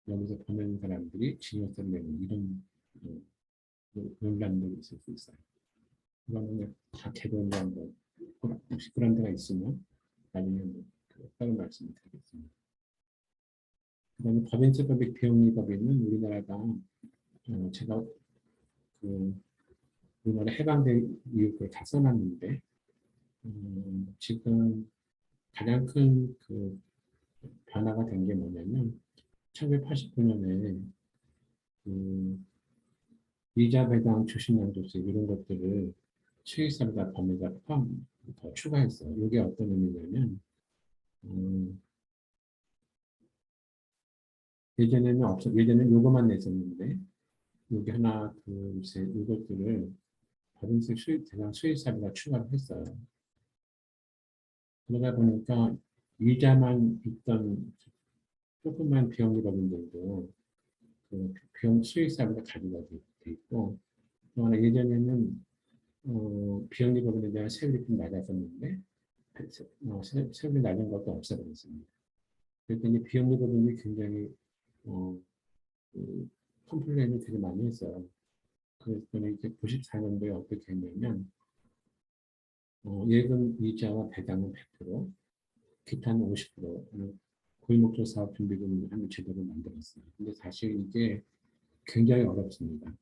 여기서 보내는 사람들이 징역세를 내는 이런 논란들이 있을 수 있어요. 그거는 다 개별로 한번 혹시 그런 데가 있으면 나중에 다른 말씀을 드리겠습니다. 그다음에 법인세법의 비영리법인은 우리나라가 제가 그 우리나라 해방된 이후 그걸 다 써놨는데 지금 가장 큰 그 변화가 된 게 뭐냐면 1989년에 그 이자 배당 주식량도세 이런 것들을 수익성과 범위가 포함 더 추가했어요. 이게 어떤 의미냐면 예전에는 요거만 냈었는데 여기 하나, 둘, 셋 이것들을 법인세 수익 대상 수익사비가 추가를 했어요. 그러다 보니까 이자만 있던 조그만 비영리법인들도 그 비용 수익사비가 가지가 돼 있고 또 하나 예전에는 비영리법인에 대한 세율이 좀 낮았었는데 세율이 낮은 것도 없어버렸습니다. 그랬더니 비영리법인이 굉장히 어, 컴플레인을 되게 많이 했어요. 그랬더니 이제 94년도에 어떻게 했냐면 예금 이자와 배당은 100%, 기타는 50%는 고위목적 사업 준비금을 하는 제도를 만들었어요. 근데 사실 이게 굉장히 어렵습니다.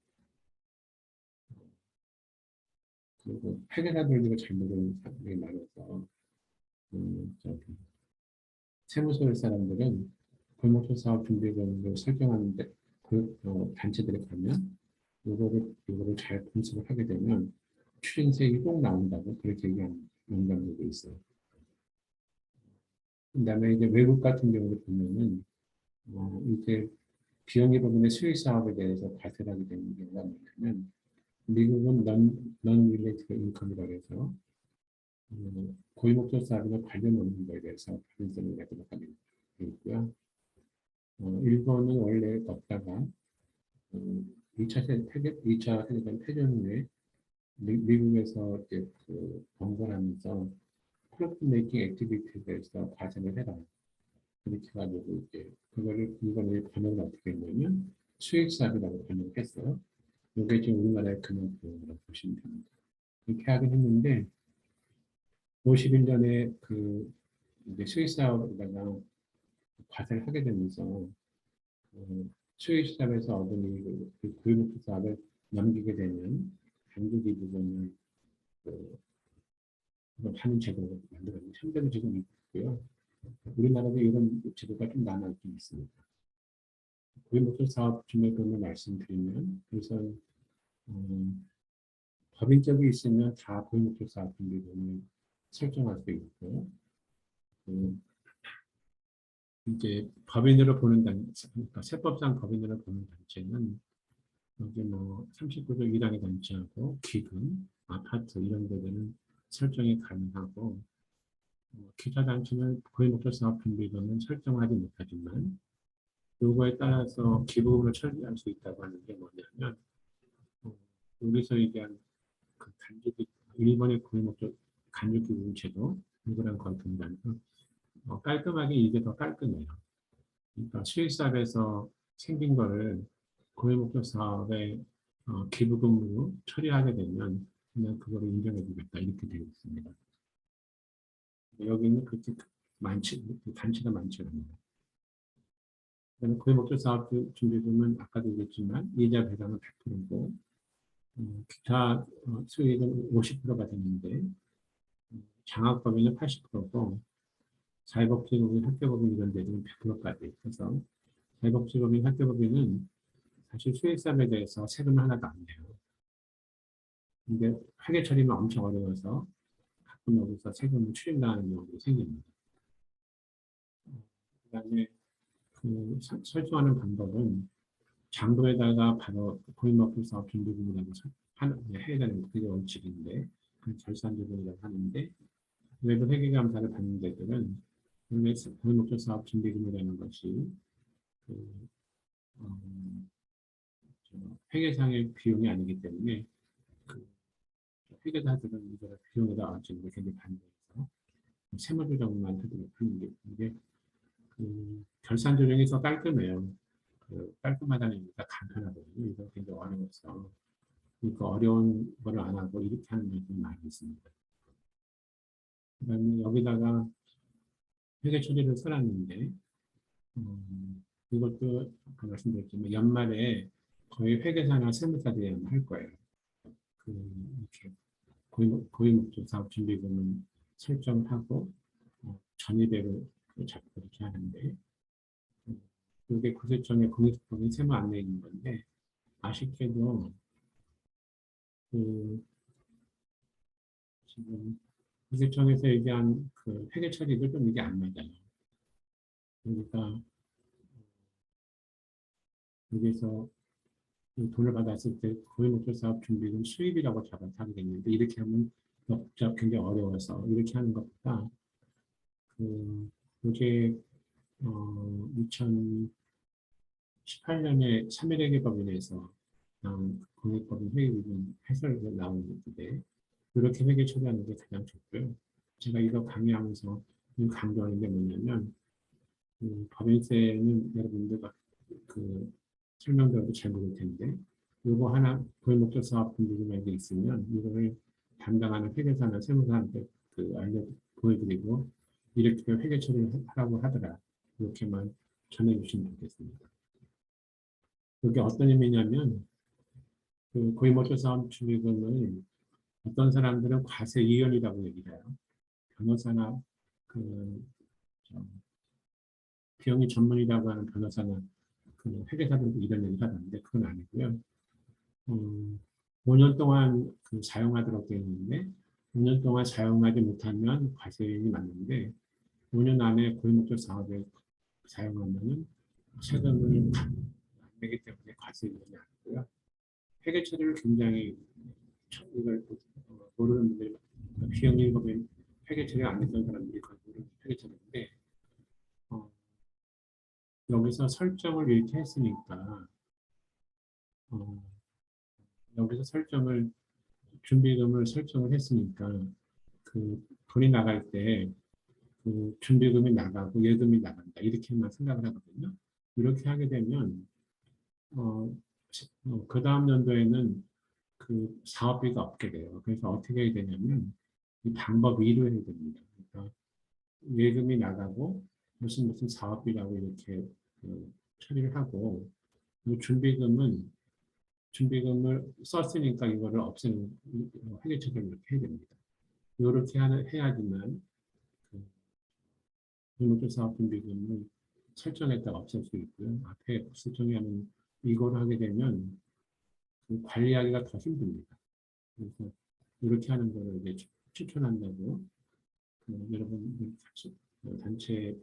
그리고 회계사들도 잘못하는 사람들이 많아서 저기 세무서 사람들은 골목토 사업 준비금을 설정하는데 단체들이 가면 요거를 잘 분석을 하게 되면 추징세액이 꼭 나온다고 그렇게 얘기하는 연구들도 있어요. 그다음에 이제 외국 같은 경우를 보면은 이제 비영리 법인의 수익 사업에 대해서 과세하게 되는 경우가 뭐냐면 미국은 non-related income이라고 해서 고위목적 사업이나 관련 없는 거에 대해서 법인세를 내도록 하게 되어 있고요. 일본은 원래 없다가 2차 세계대전 패전 후에 미국에서 이제 그 번번하면서 프로필 메이킹 액티비티에 대해서 과세를 해라. 그렇게 해가지고 이제 그거를 이번에 번역을 어떻게 했냐면 수익사업이라고 번역했어요. 이게 지금 우리나라의 금융 비용이라고 보시면 됩니다. 이렇게 하긴 했는데 51년에 그 이제 수익사업에다가 과세를 하게 되면서 수익시장에서 얻은 그 고위목표 사업을 넘기게 되면 단기 부분을 그 하는 제도를 만들어서 현재도 지금 있고요. 우리나라도 이런 제도가 좀 남아있긴 있습니다. 고위목표 사업 준비금을 말씀드리면 우선 법인적이 있으면 다 고위목표 사업 준비금을 설정할 수 있고 이제 법인으로 보는 그러니까 세법상 법인으로 보는 단체는 여기 뭐 39조 1항의 단체하고 기금, 아파트 이런 데는 설정이 가능하고 기타 단체는 고위목표 사업 준비금은 설정하지 못하지만 요거에 따라서 기부금을 처리할 수 있다고 하는 게 뭐냐면 여기서 얘기한 그 간주기 일본의 고위목표 간주기금 제도 이거랑 거의 동일한데 깔끔하게 이게 더 깔끔해요. 그러니까 수익사업에서 생긴 거를 고위목적 사업에 기부금으로 처리하게 되면 그냥 그거를 인정해 주겠다 이렇게 되어 있습니다. 여기는 그렇게 단체가 많지 않습니다. 고위목적 사업 준비금은 아까도 얘기했지만 이자 배당은 100%고 기타 수익은 50%가 되는데 장학법인은 80%고 사회복지법인, 학교법인 이런 데는 100%까지 해서 사회복지법인, 학교법인은 사실 수익사업에 대해서 세금을 하나도 안 내요. 근데 회계 처리는 엄청 어려워서 가끔 여기서 세금을 추징당하는 경우도 생깁니다. 그다음에 그 설정하는 방법은 장부에다가 바로 고위목표 사업 준비금이라고 해야 되는 그게 원칙인데 그 결산조정이라고 하는데 외부 회계감사를 받는 데들은 고위목표 사업 준비금이라는 것이 그, 어, 회계상의 비용이 아니기 때문에 그 회계사들은 이걸 비용에다 얹는 게 굉장히 반대해서 세무조정만 하도록 하는 게 이게 그 결산 조정이 더 깔끔해요. 그 깔끔하다는 의미가 간편하거든요. 이거 굉장히 어려워서 그러니까 어려운 거를 안 하고 이렇게 하는 분들이 많이 있습니다. 그다음에 여기다가 회계 처리를 써놨는데 이것도 아까 말씀드렸지만 연말에 거의 회계사나 세무사들이 할 거예요. 그 이렇게 고위목적 사업 준비금은 설정하고 전이대로 잡고 이렇게 하는데 이게 구세청의 공익법인 세무 안내에 있는 건데 아쉽게도 그 지금 구세청에서 얘기한 그 회계 처리도 좀 이게 안 맞아요. 그러니까 여기서 이 돈을 받았을 때 고유목적 사업 준비금 수입이라고 잡아서 하게 됐는데 이렇게 하면 복잡 굉장히 어려워서 이렇게 하는 것보다 그 이게 2018년에 3.1회계법인에서 나온 공익법인 회계부분 해설에서 나온 건데 이렇게 회계 처리하는 게 가장 좋고요. 제가 이거 강의하면서 강조하는 게 뭐냐면 법인세는 여러분들 그 설명드려도 잘 모를 텐데 요거 하나 고유목적 사업 분기금액이 있으면 이거를 담당하는 회계사나 세무사한테 보여드리고 이렇게 회계 처리를 하라고 하더라. 이렇게만 전해주시면 좋겠습니다. 이게 어떤 의미냐면 그 고유목적 사업 분기금을 어떤 사람들은 과세 이연이라고 얘기를 해요. 변호사나 그 비용이 전문이라고 하는 변호사나 그 회계사들도 이런 얘기를 하던데 그건 아니고요. 5년 동안 그 사용하도록 되어 있는데 5년 동안 사용하지 못하면 과세율이 맞는데 5년 안에 고유목적 사업에 사용하면은 세금을 안 내기 때문에 과세율이 아니고요. 회계 처리를 굉장히 이걸 모르는 분들이 비용이 보면 회계 처리가 안 됐던 사람들이 거의 모르는 회계 처리인데 여기서 설정을 이렇게 했으니까 여기서 준비금을 설정을 했으니까 그 돈이 나갈 때 그 준비금이 나가고 예금이 나간다 이렇게만 생각을 하거든요. 이렇게 하게 되면 그 다음 연도에는 그 사업비가 없게 돼요. 그래서 어떻게 해야 되냐면 이 방법 2로 해야 됩니다. 그러니까 예금이 나가고 무슨 사업비라고 이렇게 처리를 하고 이 준비금을 썼으니까 이거를 없애는 회계 처리를 이렇게 해야 됩니다. 이렇게 해야지만 고유목적 사업 준비금을 설정했다가 없앨 수 있고요. 앞에 설정이 하는 이걸 하게 되면 그 관리하기가 더 힘듭니다. 그래서 이렇게 하는 거를 이제 추천한다고 여러분 단체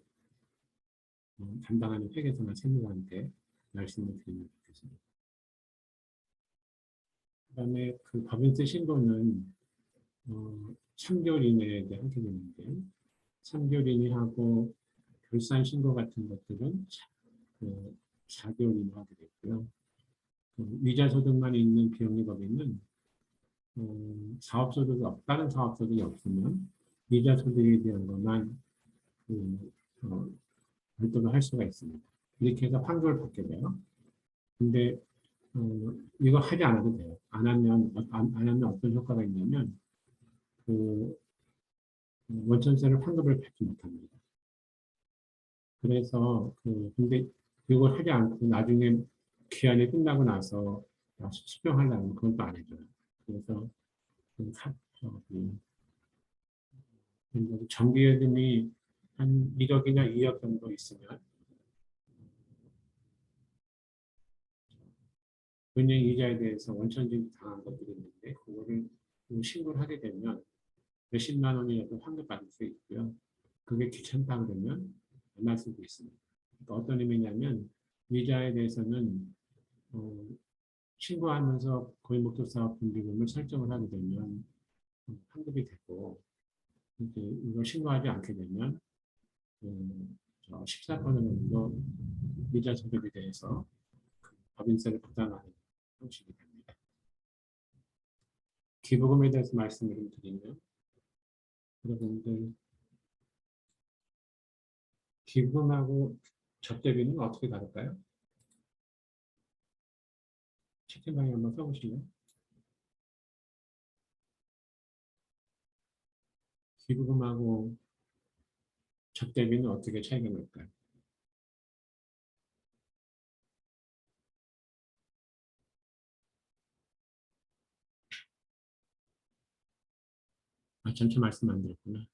담당하는 회계사나 세무사한테 말씀을 드리면 좋겠습니다. 그다음에 그 법인세 신고는 3개월 이내에 하게 되는데 3개월 이내 하고 결산 신고 같은 것들은 4개월 이내 하게 되고요. 위자소득만 있는 비영리법인은 다른 사업소득이 없으면 위자소득에 대한 것만 별도로 할 수가 있습니다. 이렇게 해서 환급을 받게 돼요. 근데 이거 하지 않아도 돼요. 안 하면 어떤 효과가 있냐면 그 원천세를 환급을 받지 못합니다. 그래서 근데 이걸 하지 않고 나중에 기한이 끝나고 나서 수정하려면 그건 또 안 해줘요. 그래서 정기예금이 한 1억이나 2억 정도 있으면 은행 이자에 대해서 원천징수 당한 것들이 있는데 그거를 신고를 하게 되면 몇십만 원이라도 환급받을 수 있고요. 그게 귀찮다 그러면 안 할 수도 있습니다. 그러니까 어떤 의미냐면 이자에 대해서는 신고하면서 고유목적 사업 분기금을 설정을 하게 되면 환급이 되고 이제 이걸 신고하지 않게 되면 14% 정도 이자 소득에 대해서 법인세를 부담하는 형식이 됩니다. 기부금에 대해서 말씀을 좀 드리면 여러분들 기부금하고 접대비는 어떻게 다를까요? 채팅방에 한번 써보실래요? 기부금하고 접대비는 어떻게 차이가 날까요? 전체 말씀 안 드렸구나.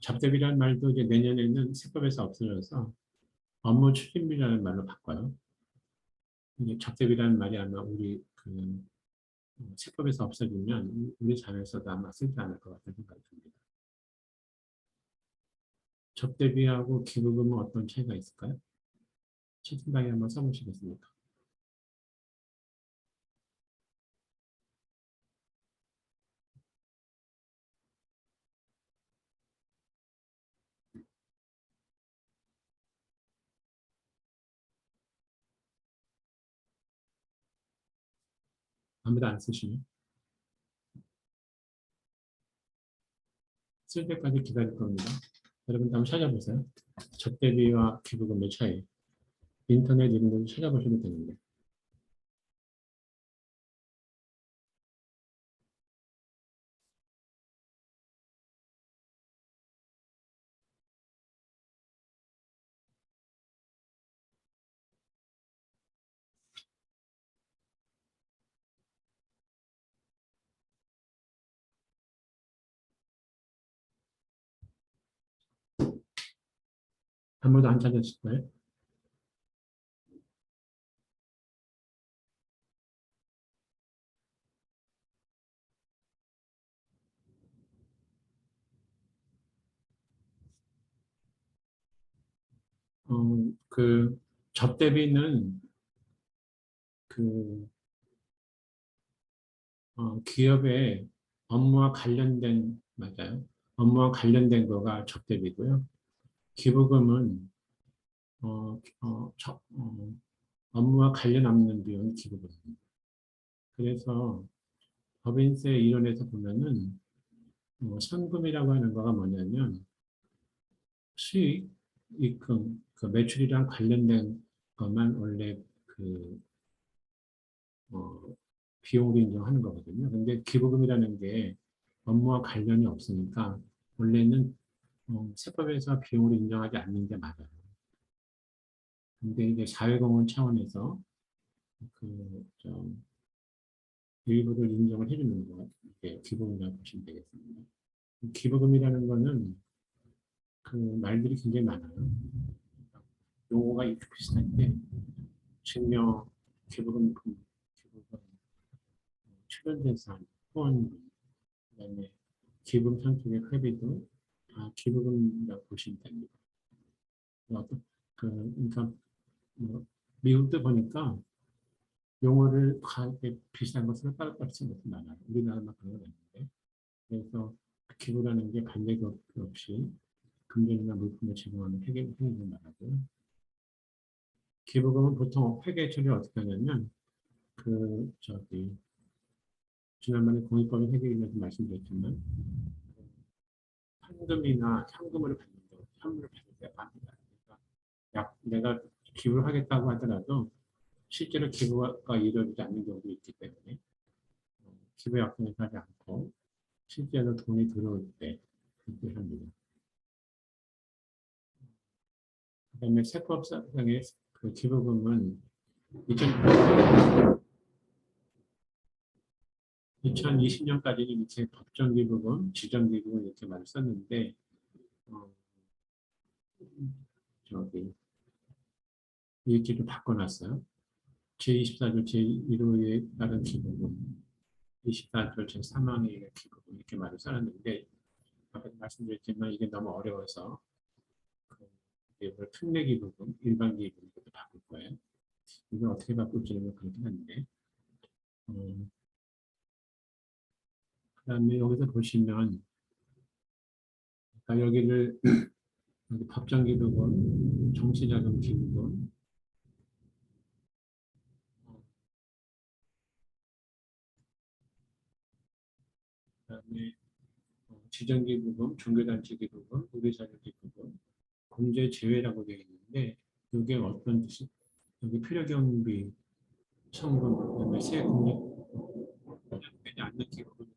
접대비라는 말도 이제 내년에는 세법에서 없어져서 업무 추진비라는 말로 바꿔요. 이제 접대비라는 말이 아마 우리 세법에서 없어지면 우리 사회에서도 아마 쓰지 않을 것 같다는 생각이 듭니다. 접대비하고 기부금은 어떤 차이가 있을까요? 채팅방에 한번 써보시겠습니까? 아무도 안 쓰시면 쓸 때까지 기다릴 겁니다. 여러분 한번 찾아보세요. 접대비와 기부금의 차이. 인터넷 이런 데서 찾아보시면 되는데. 아무도 안 찾았을 거예요. 그 접대비는 그 기업의 업무와 관련된 맞아요. 업무와 관련된 거가 접대비고요. 기부금은 업무와 관련 없는 비용이 기부금입니다. 그래서 법인세 이론에서 보면은 선금이라고 하는 거가 뭐냐면 수익, 입금, 그 매출이랑 관련된 것만 원래 어, 비용으로 인정하는 거거든요. 근데 기부금이라는 게 업무와 관련이 없으니까 원래는 세법에서 비용으로 인정하지 않는 게 맞아요. 근데 이제 사회공헌 차원에서 좀 일부를 인정을 해주는 거, 이게 기부금이라고 보시면 되겠습니다. 기부금이라는 거는 그 말들이 굉장히 많아요. 용어가 이렇게 비슷한데 증명, 기부금, 기부금, 출연재산, 후원금, 그다음에 기금 선택의 회비도 다 기부금이라고 보시면 됩니다. 그러니까 뭐 미국도 보니까 용어를 다 이렇게 비슷한 것을 따로따로 쓰는 것이 많아요. 우리나라만 그런 건 아닌데. 그래서 기부라는 게 반대급 없이 금전이나 물품을 제공하는 행위를 말하고요. 기부금은 보통 회계 처리를 어떻게 하냐면 지난번에 공익법인 회계에서 말씀드렸지만 현금이나 현금으로 받는 거, 현금을 받을 때가 아니다. 그러니까 내가 기부를 하겠다고 하더라도 실제로 기부가 이루어지지 않는 경우도 있기 때문에 기부 약속을 하지 않고 실제로 돈이 들어올 때 그렇게 합니다. 그다음에 세법상의 그 기부금은 2020년까지는 이렇게 법정 기부금, 지정 기부금 이렇게 말을 썼는데 어, 이렇게도 바꿔놨어요. 제24조 제1호에 따른 기부금, 24조 제3항의 기부금 이렇게 말을 써놨는데 아까 말씀드렸지만 이게 너무 어려워서 이걸 특례 기부금, 일반 기부금으로 바꿀 거예요. 이걸 어떻게 바꿀지는 그렇긴 한데 그다음에 여기서 보시면 여기를 여기 법정 기부금, 정치자금 기부금, 그다음에 지정 기부금, 종교단체 기부금, 의료자료 기부금, 공제 제외라고 되어 있는데 이게 어떤 뜻이? 여기 필요경비, 청금, 그다음에 세금이 않는 기부금이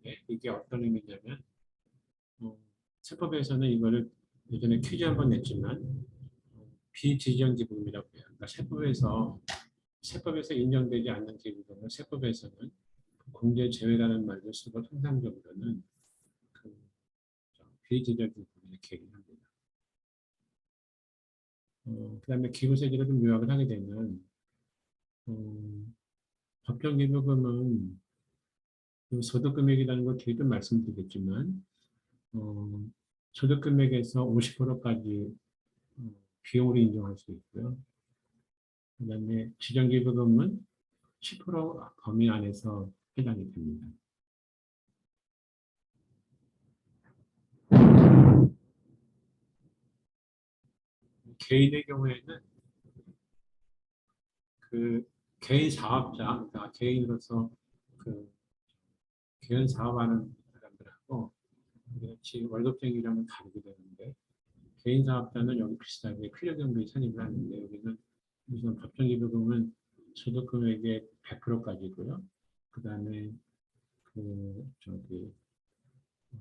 있는데 이게 어떤 의미냐면 세법에서는 이거를 예전에 퀴즈 한번 냈지만 비지정 기부금이라고 해요. 그러니까 세법에서 인정되지 않는 기부금은 세법에서는 공제 제외라는 말을 쓰고 통상적으로는 비지정 기부금이라고 이렇게 얘기를 합니다. 그다음에 기부세제를 좀 요약을 하게 되면 법정기부금은 소득금액이라는 걸 뒤에도 말씀드리겠지만 소득금액에서 50%까지 비용으로 인정할 수 있고요. 그다음에 지정기부금은 10% 범위 안에서 해당이 됩니다. 개인의 경우에는 그 개인 사업자, 그러니까 개인으로서 그 개인 사업하는 사람들하고 같이 월급쟁이랑은 다르게 되는데 개인 사업자는 여기 비슷하게 필요경비 선입을 하는데 여기는 우선 법정기부금은 소득금액의 100%까지고요. 그 다음에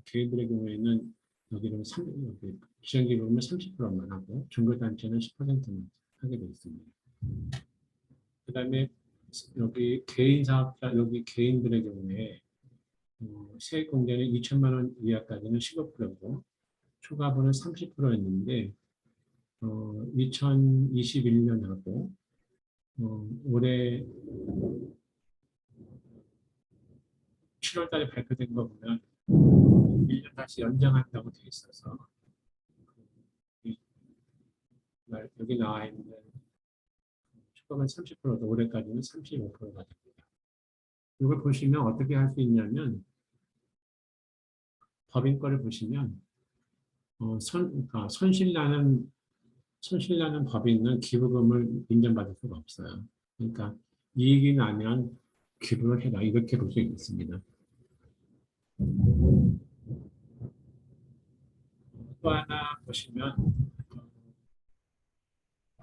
개인들의 경우에는 여기는 여기 지정기부금은 30%만 하고 중소단체는 10%만 하게 되어 있습니다. 그 다음에 여기 개인 사업자, 여기 개인들의 경우에 세액공제는 2천만 원 이하까지는 15%고 초과분은 30%였는데 2021년하고 올해 7월 달에 발표된 거 보면 1년 다시 연장한다고 돼 있어서 여기 나와 있는 초과분 30%도 올해까지는 35%가 됩니다. 이걸 보시면 어떻게 할 수 있냐면 법인권을 보시면 그러니까 손실나는 법인은 기부금을 인정받을 수가 없어요. 그러니까 이익이 나면 기부를 해라 이렇게 볼 수 있습니다. 또 하나 보시면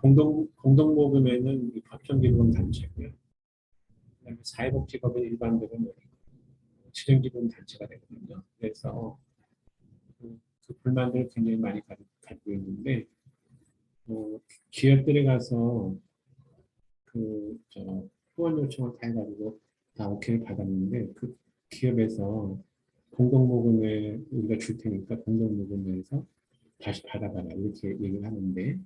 공동모금에는 법정기부금 단체고요. 그다음에 사회복지법인 일반적은 지정기부금 단체가 되거든요. 그래서 그 불만들을 굉장히 많이 가지고 있는데 기업들에 가서 후원 요청을 다 해가지고 다 오케이를 받았는데 그 기업에서 공동모금에 우리가 줄 테니까 공동모금에서 다시 받아봐라 이렇게 얘기를 하는데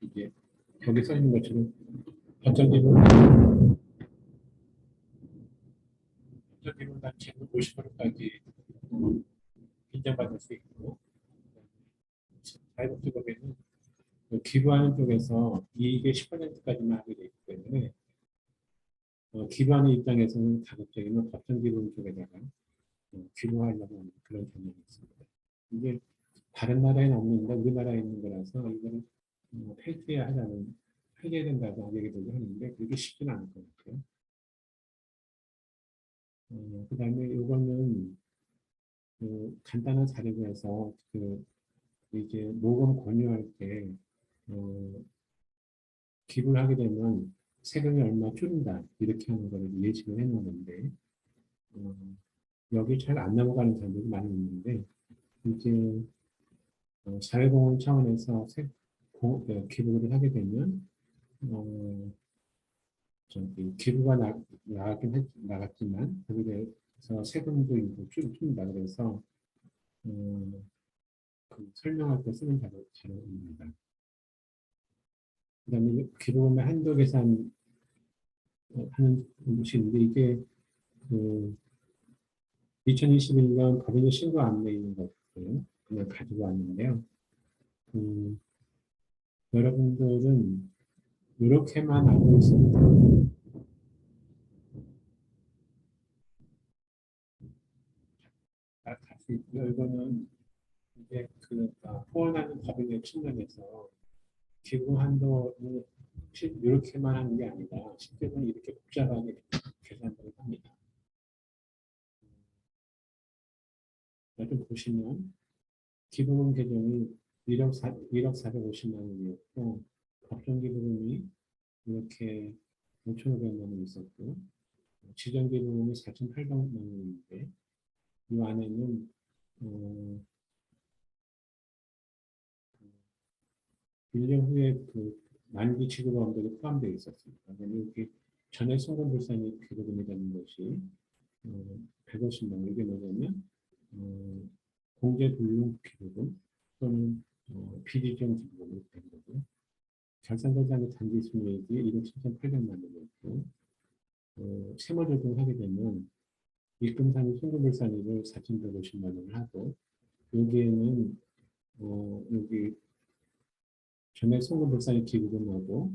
이게 여기 써 있는 것처럼 법정기부금 단체는 50%까지 인정받을 수 있고 사회복지법에는 기부하는 쪽에서 이익의 10%까지만 하게 되기 때문에 기부하는 입장에서는 가급적이면 법정기부 쪽에다가 기부하려고 하는 그런 경향이 있습니다. 이게 다른 나라에는 없는데 우리나라에 있는 거라서 이거는 폐지해야 된다고 얘기들도 하는데 그게 쉽지는 않을 것 같아요. 그 다음에 이거는 간단한 사례로 해서 이제 모금 권유할 때 기부를 하게 되면 세금이 얼마 줄인다 이렇게 하는 거를 예측을 해놓는데 여기 잘 안 넘어가는 사람들이 많이 있는데 이제 사회공헌 차원에서 기부를 하게 되면 기부가 나갔지만 거기에 대해서 세금도 줄인다 그래서 설명할 때 쓰는 자료입니다. 그 다음에 기부금의 한도 계산 하는 것이 있는데 이게 2021년 법인이 신고 안 돼 있는 것들 그냥 가지고 왔는데요. 여러분들은 이렇게만 알고 있습니다. 갈수 있고요. 이거는 이제 후원하는 법인의 측면에서 기부 한도는 이렇게만 하는 게 아니라 실제로는 이렇게 복잡하게 계산을 합니다. 좀 보시면 기부금 계정이 1억 450만 원이었고 법정기부금이 이렇게 5,500만 원 있었고 지정기부금이 4,800만 원인데 이 안에는 1년 후에 만기 지급원들이 포함되어 있었습니다. 그러면 여기 전액 송금불산이 기부금이 되는 것이 150만 원. 이게 뭐냐면 공제불능 기부금 또는 비리정 기부금이 된 거고, 결산대상의 단기순이익이 1억 7,800만 원이었고, 세무조정하게 되면 입금산입 송금불산입을 4,150만 원을 하고, 여기에는 여기 전액 송금불산입 기부금하고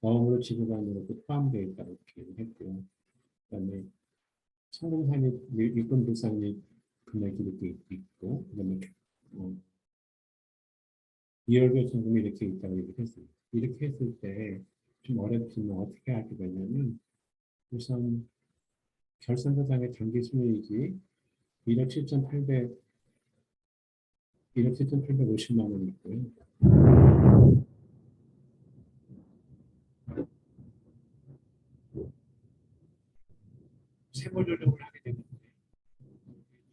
어음으로 지급하는 것도 포함되어 있다고 기억을 했고요. 그다음에 송금산입 입금불산입 금액이 이렇게 있고, 그다음에 이월별 송금이 이렇게 있다고 얘기했습니다. 이렇게 했을 때 좀 어렵지만 어떻게 하게 되냐면, 우선 결산대상의 단기순이익이 1억 7,800 1억 7,850만 원이 있고요. 세무조정을 하게 되는데,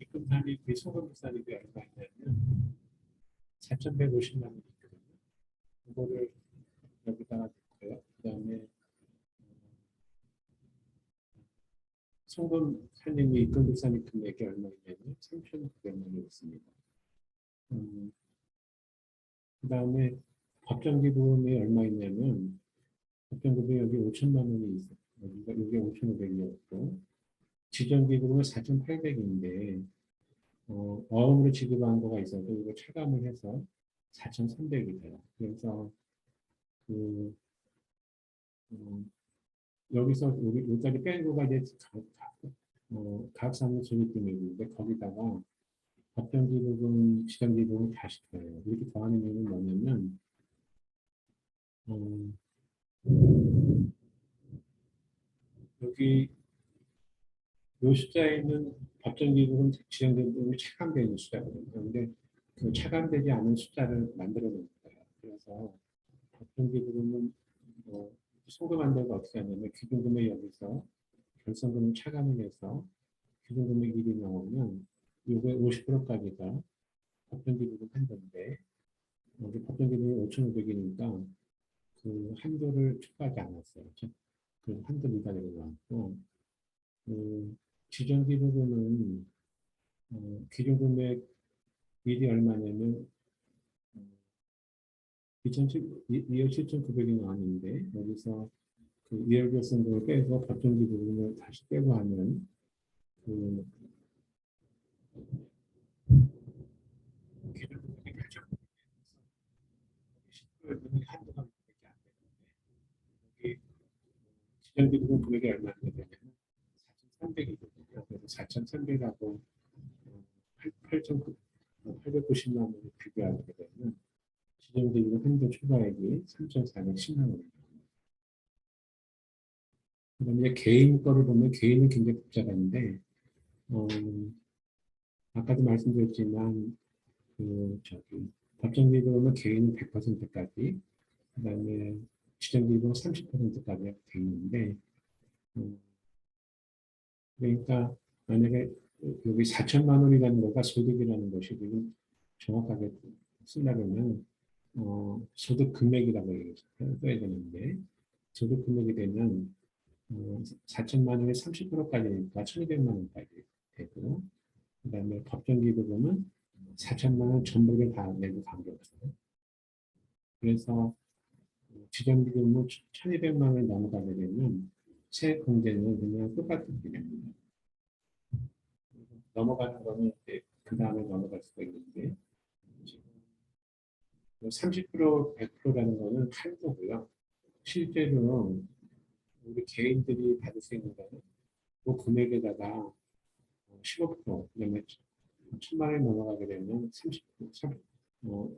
입금산입, 소금산입이 얼마냐면 4,150만 원이 있거든요. 그거를 여기다가 넣고요. 그다음에 송금산입이 입금산입 금액이 얼마냐면 3,900만 원이 있습니다. 그다음에 법정기금이 얼마 있냐면, 법정기금이 여기 5천만 원이 있어요. 여기 5,500이었고, 지정기금은 4,800인데, 어음으로 지급한 거가 있어서 이거 차감을 해서 4,300이 돼요. 그래서 그 여기서 여기까지 뺀 거가 이제 가압상의 소득금액인데, 거기다가 법정기금은 지정기금은 다시 더해요. 이렇게 더하는 이유는 뭐냐면, 여기 이 숫자에는 법정기금은 지정기금이 차감되어 있는 숫자거든요. 근데 그 차감되지 않은 숫자를 만들어 놓은 거예요. 그래서 법정기금은 송금한 데가 어떻게 하냐면, 기준금액 여기서 결산금을 차감을 해서 기준금액 1이 나오면 이게 50%까지가 법정기금을 한 건데, 여기 법정기금이 5,500이니까 그 한도를 초과하지 않았어요. 그 한도 미만으로 나왔고, 지정기준금은 기준금액 1이 얼마냐면 2억 7,900이 나왔는데, 여기서 그 2월 결산금을 빼서 법정기준금을 다시 빼고 하면 그 기준금액이 결정됩니다. 그래서 한도가 몇개 안 되는데, 여기 지정기준금 금액이 얼마나 되냐면 4,300이거든요. 그래서 4,300하고 8,890만 원을 비교하게 되면 지정기준금 한도 초과액이 3,410만 원입니다. 그다음에 개인 거를 보면 개인은 굉장히 복잡한데, 아까도 말씀드렸지만 법정기준은 개인은 100%까지, 그다음에 지정기준은 30%까지 돼 있는데, 그러니까 만약에 여기 4천만 원이라는 거가 소득이라는 것이 지금 정확하게 쓰려면 소득 금액이라고 써야 되는데, 소득 금액이 되면 4천만 원에 30%까지니까 1,200만 원까지 되고, 그다음에 법정기부금은 4천만 원 전부를 다 내고 관계없어요. 그래서 지정기금은 1,200만 원이 넘어가게 되면 세액 공제는 그냥 똑같은 개념입니다. 넘어가는 거는 이제 그 다음에 넘어갈 수가 있는데, 지금 30% 100%라는 거는 한도고요. 실제로 우리 개인들이 받을 수 있는 거는 그 금액에다가 15%, 그다음에 1,000만 원이 넘어가게 되면 30%,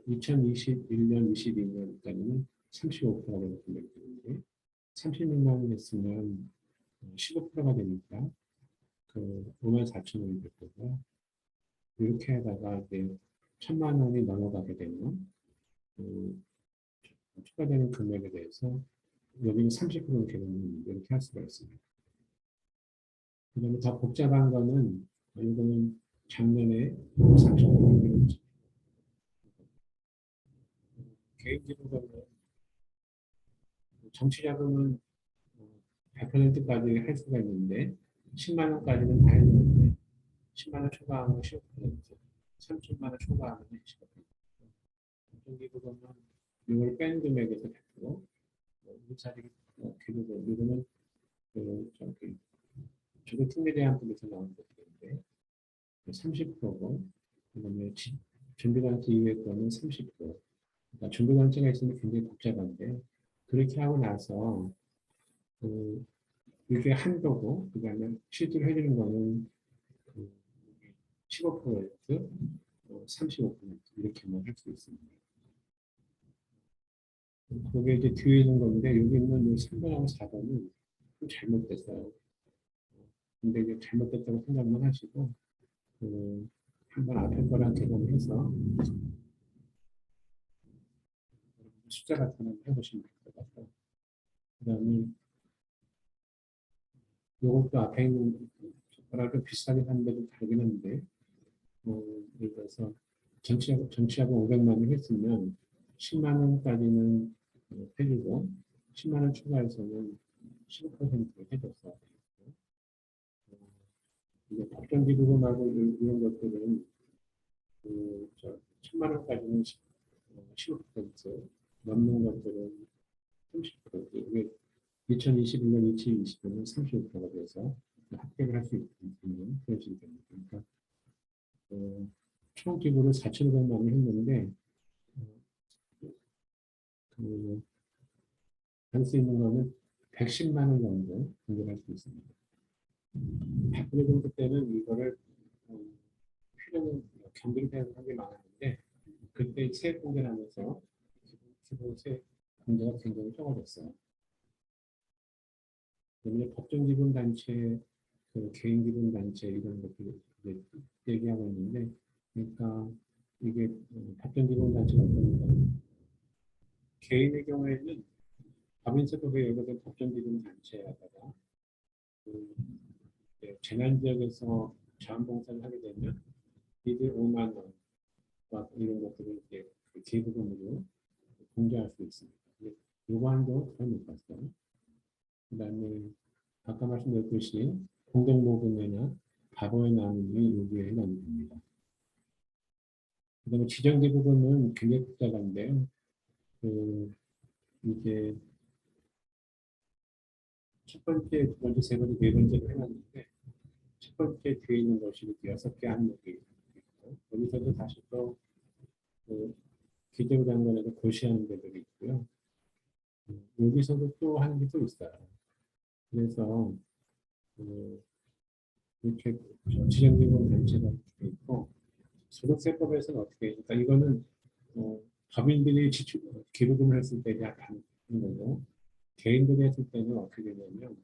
2021년, 22년까지는 35%가 되는 금액이 되는데, 36만 원 했으면 15%가 되니까 그 54,000원이 될 거고요. 이렇게 하다가 이제 1,000만 원이 넘어가게 되면 추가되는 금액에 대해서 여기는 30% 개념 이렇게 할 수가 있습니다. 그다음에 더 복잡한 거는 이거는 작년에 30% 개인기부금은 정치자금은 100%까지 할 수가 있는데 10만 원까지는 다 했는데 10만 원 초과하면 15%, 3천만 원 초과하면 시거든요. 법정기부금은 이걸 뺀 금액에서 100%, 일차리 기부금, 이거는 저기 주거특례대항법에서 나온 것들인데 30%고, 그다음에 준비단체 이외의 거는 30%. 그러니까 준비단체가 있으면 굉장히 복잡한데 그렇게 하고 나서 이게 한도고, 그다음에 실제로 해주는 거는 15%, 35% 이렇게만 할 수 있습니다. 그게 이제 뒤에 있는 건데 여기 있는 3번하고 4번은 좀 잘못됐어요. 근데 이제 잘못됐다고 생각만 하시고 한번 앞에 거랑 개선해서 숫자 같은 거 해보시면 될 것 같아요. 그다음에 이것도 앞에 있는 거랑 좀 비슷하게 하는데도 다르긴 한데 예를 들어서 정치하고 500만 원 했으면 10만 원까지는 해주고 10만 원 추가해서는 15%를 해줬어요. 이제 법정기부금하고 이런 것들은 1000만 원까지는 15%, 넘는 것들은 30%, 이게 2021년, 2020년은 35%가 돼서 합격을 할 수 있는 그런 식이 됩니다. 그러니까 총 기부를 4,500만 원을 했는데 할 수 있는 거는 110만 원 정도 공개할 수 있습니다. 박근혜 정부 때는 이거를 필요는 경비대회를 하게 많았는데 그때 세액 공개를 하면서 기본세 공개가 굉장히 적어졌어요. 그다음에 법정기본단체, 개인기본단체 이런 것들 얘기하고 있는데, 그러니까 이게 법정기본단체가 어떤 개인의 경우에는 법인세법에 예고된 법정기본단체에다가 재난지역에서 자원봉사를 하게 되면 이들 5만 원 이런 것들을 이제 기부금으로 공개할 수 있습니다. 요거 한도 더 높았어요. 그 다음에 아까 말씀드렸듯이 공동모금회나 바보의 나눔이 여기에 해당이 됩니다. 그 다음에 지정기부금은 굉장히 복잡한데요. 이게 첫 번째, 두 번째, 세 번째, 네 번째로 해놨는데 첫 번째 뒤에 있는 것이 이렇게 6개 항목이 있고 여기서도 다시 또 기재부장관에서 고시하는 데들이 있고요. 여기서도 또 하는 게 또 있어요. 그래서 이렇게 지정기본 단체가 있고 소득세법에서는 어떻게 그러니까 이거는 법인들이 지출 기부금을 했을 때 약한 거고 개인들이 했을 때는 어떻게 되냐면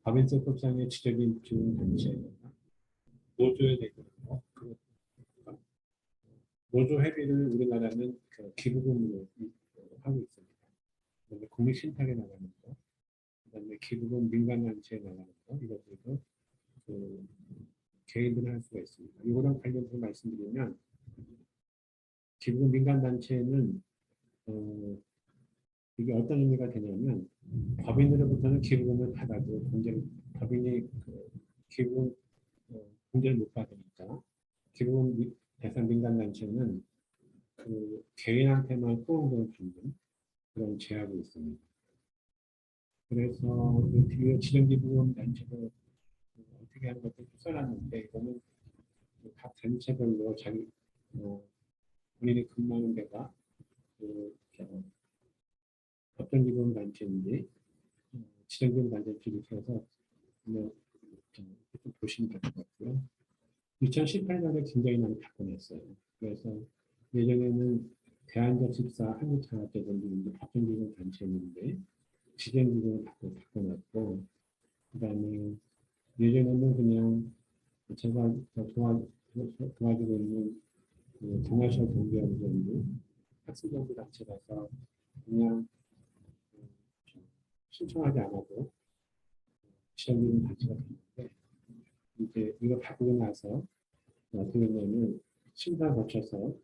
법인세법상의 지적인 지원 단체나 노조에 대해서 노조 회비를 우리나라는 기부금으로 하고 있습니다. 그다음에 국민신탁에 나가는 거, 그다음에 기부금 민간단체에 나가는 거 이것들도 개인들은 할 수가 있습니다. 이거랑 관련해서 말씀드리면 기부금 민간단체는 이게 어떤 의미가 되냐면 법인으로부터는 기부금을 받아도 법인이 기부금 공제를 못 받으니까 기부금 대상 민간단체는 개인한테만 후원금을 받는 그런 제약이 있습니다. 그래서 뒤에 지정기부금 단체도 어떻게 하는 것도 써놨는데 이거는 각 단체별로 자기 본인이 근무하는 데가 법정기부금 단체인지 지정기부금 단체인지 이렇게 해서 좀 보시면 될 것 같고요. 2018년에 굉장히 많이 바꿔냈어요. 그래서 예전에는 대한접식사 한국창업자들이 법정기부금 단체였는데 지정기부금을 바꿔놨고 그 다음에 예전에는 그냥 제가 도와주고 있는 동아시아 경비연구원도 학생정부 단체라서 그냥 신청하지 않아도 지정기부금 단체가 됐는데 이제 이거 바꾸고 나서 어떻게 되냐면 심사 거쳐서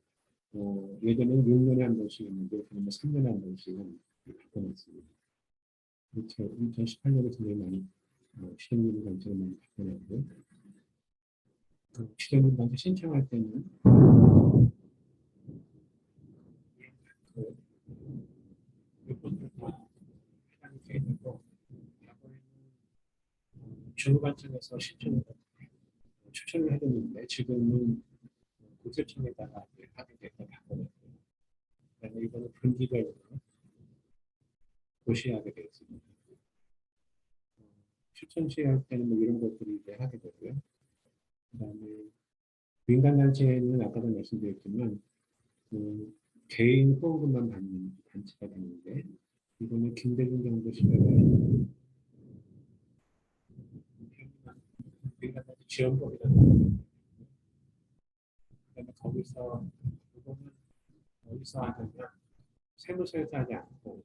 예전에는 6년에 한 번씩 있는데 그러면 3년에 한 번씩은 바꿔놨습니다. 2018년에 굉장히 많이 시정기부 단체를 많이 바꿔놨고 그 지정인단체 신청할 때는 그 요건들과 해당이 되어 있고 과거에는 주무관청에서 신청을 추천을 해줬는데 지금은 국세청에다가 하게 돼서 바꿔놨고요. 그다음에 이거는 분기별로 고시하게 되어 있습니다. 추천 시할 때는 뭐 이런 것들이 이제 하게 되고요. 그다음에 민간단체는 아까도 말씀드렸지만 개인 후원금만 받는 단체가 되는데 이거는 김대중 정부 시절에 민간단체 지원법이라는 거 그다음에 거기서 이거는 어디서 하냐면 세무서에서 하지 않고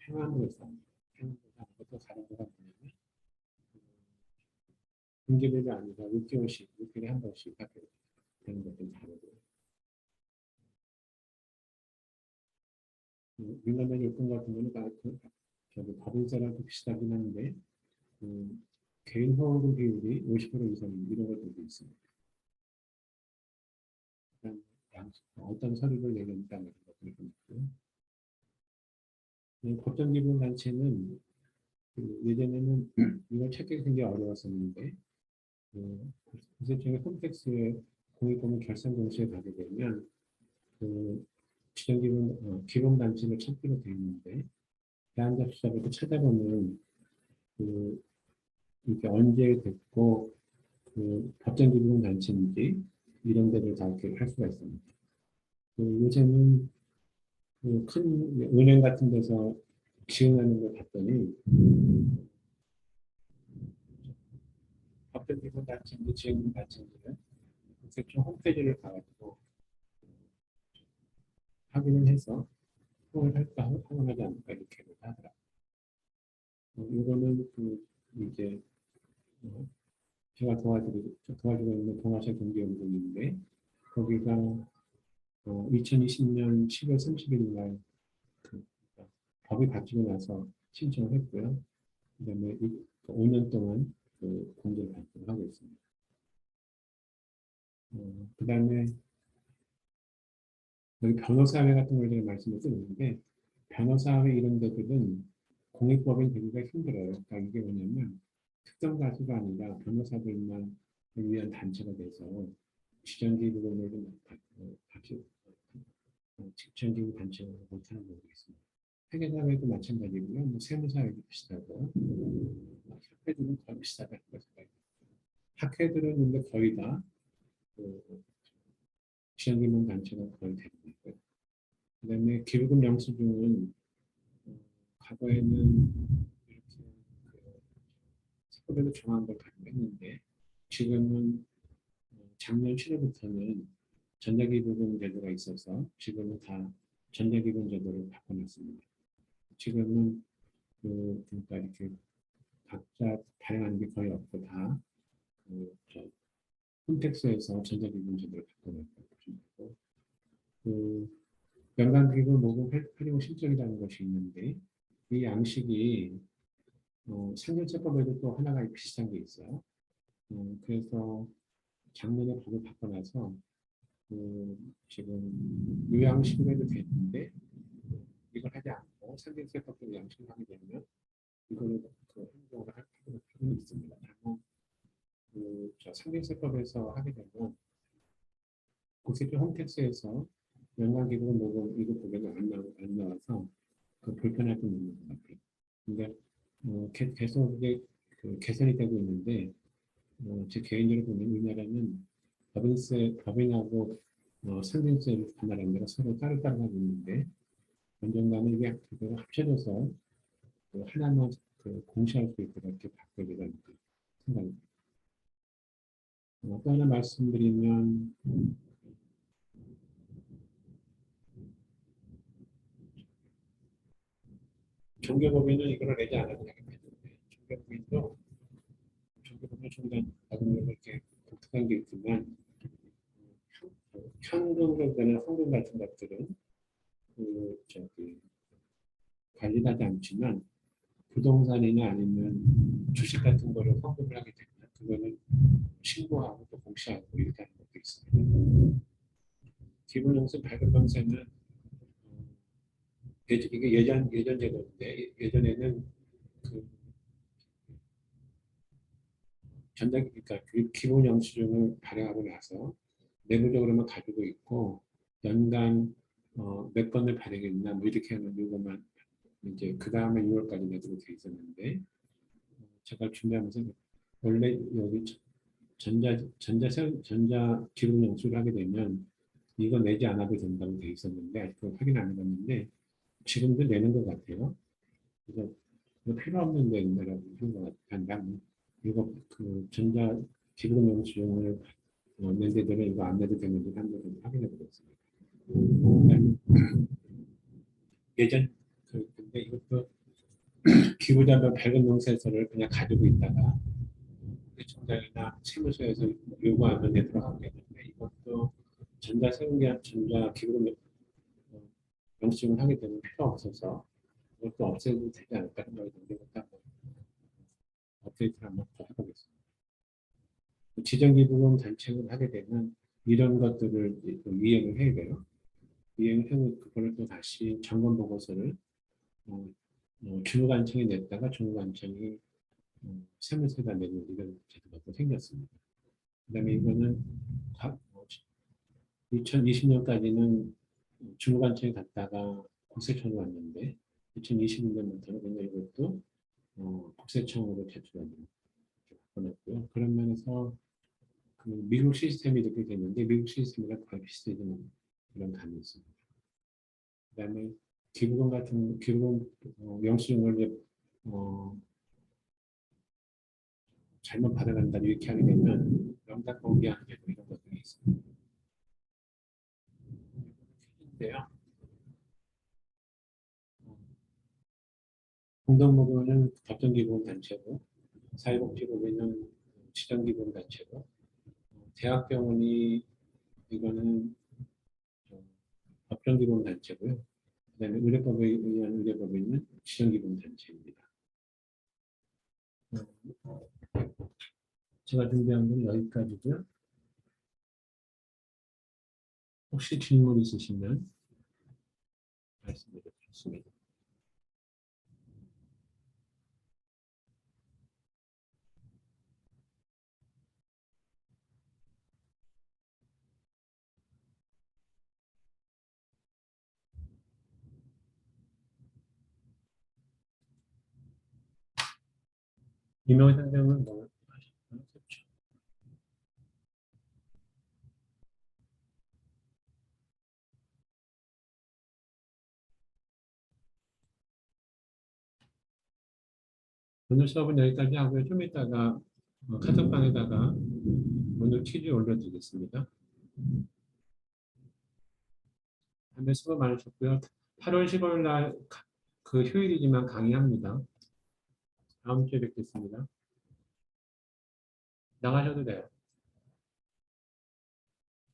행안부에서 하는 것도 다른 거가 뭐냐면 분기별이 아니라 6개월씩, 6개월에 한 번씩 하게 되는 것도 다르고요. 민간단체 요건 같은 경우는 법인세랑 비슷하긴 한데 개인 후원금 비율이 50% 이상 이런 것들도 있습니다. 어떤 서류를 내겠다는 것들이 있고요. 법정기본단체는 예전에는 이걸 찾기 굉장히 어려웠었는데 국세청의 홈택스에 공익법인 결산 공시에 가게 되면 기본단체를 찾기로 되어 있는데 대한잡수자부터 찾아보면 이게 언제 됐고 법정기본단체인지 이런 데를 다 이렇게 할 수가 있습니다. 요새는 큰 은행 같은 데서 지원하는 걸 봤더니 법정기본단체인지 지원단체인지는 국세청 홈페이지를 가가지고 확인을 해서 후원할까 후원하지 않을까 이렇게 하더라고요. 이거는 이제 제가 도와주고 있는 동아시아 경제연구원인데 거기가 2020년 10월 30일 날 법이 바뀌고 나서 신청을 했고요. 그다음에 5년 동안 공제를 발표를 하고 있습니다. 그다음에 여기 변호사회 같은 거에 대해 말씀을 드렸는데 변호사회 이런 데들은 공익법인 되기가 힘들어요. 그러니까 이게 뭐냐면 특정 가수가 아니라 변호사들만 위한 단체가 돼서 지정기구를 같이 직전기구 단체가 못하는 경우가 있습니다. 회계사회도 마찬가지고요. 뭐 세무사회도 비슷하고 학회들은 거의 비슷하다는 거죠. 학회들은 근데 거의 다 지정기구 단체가 거의 되는 거고요. 그다음에 기부금 영수증은 과거에는 이렇게 세법에도 정한 걸 가능했는데 지금은 작년 7월부터는 전자기부금 제도가 있어서 지금은 다 전자기부금 제도를 바꿔놨습니다. 지금은 그러니까 이렇게 각자 다양한 게 거의 없고 다 홈택스에서 전자기부금 제도를 바꿔놨고 연간기부 모금 활용 실적이라는 것이 있는데 이 양식이 상경세법에도 또 하나가 비슷한 게 있어요. 그래서 작년에 법을 바꿔놔서 지금 요양식으로 해도 되는데 이걸 하지 않고 상경세법으로 양식을 하게 되면 이거를 행동을 할 필요는 있습니다. 다만 상경세법에서 하게 되면 국세청 홈택스에서 연간기부 모금 이거 보면 안 나와서 불편할 좀 있는 것 같아요. 근데 계속 이게 개선이 되고 있는데 제 개인적으로 보면 우리나라는 법인하고 상생세를 분할한 데가 서로 따로따로 하고 있는데 언젠가는 이게 그걸 합쳐져서 하나만 공시할 수 있도록 이렇게 바꿔야 되는 생각입니다. 또 하나 말씀드리면 종교법인은 이걸 내지 않아도 되겠는데 종교법인도 종교법인 중간 나름대로 이렇게 독특한 게 있지만 현금으로 되는 헌금 같은 것들은 관리하지 않지만 부동산이나 아니면 주식 같은 거를 헌금을 하게 되면 그거는 신고하고 또 공시하고 이렇게 하는 것도 있습니다. 기본 영수 발급 방사는 이게 예전 제도인데 예전에는 그 그러니까 그 기본 영수증을 발행하고 나서 내부적으로만 가지고 있고 연간 몇 건을 발행했나 뭐 이렇게 하는 이것만 이제 그 다음에 6월까지 내도록 돼 있었는데 제가 준비하면서 원래 여기 전자 기본 영수를 하게 되면 이거 내지 않아도 된다고 돼 있었는데 아직 그걸 확인 안 해봤는데 지금도 내는 것 같아요. 그래서 이거 필요 없는 데라고 생각을 한다. 이거 그 전자 기본 영수증을 낸 데들은 이거 안 내도 되는지 한번 확인해 보겠습니다. 예전 근데 이것도 기부자별 발급 명세서를 그냥 가지고 있다가 청장이나 세무서에서 요구하면 내도록 하고 있는데 이것도 전자 기부 영수증을 하게 되면 필요 없어서 이것도 없애도 되지 않을까 생각이 드는데 이것도 한번 업데이트를 한번 더 해보겠습니다. 지정기부금 단체를 하게 되면 이런 것들을 이행을 해야 돼요. 이행을 하고 그거를 또 다시 점검 보고서를 주무관청이 냈다가 주무관청이 세무서에다 내는 이런 제도가 또 생겼습니다. 그다음에 이거는 2020년까지는 주무관청에 갔다가 국세청으로 왔는데 2021년부터는 그냥 이것도 국세청으로 제출하는 바꿔놨고요. 그런 면에서 그 미국 시스템이 이렇게 됐는데 미국 시스템이랑 거의 비슷해지는 그런 감이 있습니다. 그다음에 기부금 영수증을 이제 잘못 받아간다 이렇게 하게 되면 명단 공개하는 게 이런 것들이 있습니다. 인데요. 공동모금은 법정기부금단체고 사회복지법인은 지정기부금단체고 대학병원이 이거는 법정기부금단체고요. 그다음에 의료법에 의한 의료법인은 지정기부금단체입니다. 제가 준비한 건 여기까지고요. 혹시 질문 있으시면 말씀드리겠습니다. 이명희 선생님은 뭐 하셨죠? 오늘 수업은 여기까지 하고요. 좀 이따가 카톡방에다가 오늘 퀴즈 올려드리겠습니다. 다음에 수고 많으셨고요. 8월 15일 날 그 휴일이지만 강의합니다. 다음 주에 뵙겠습니다. 나가셔도 돼요.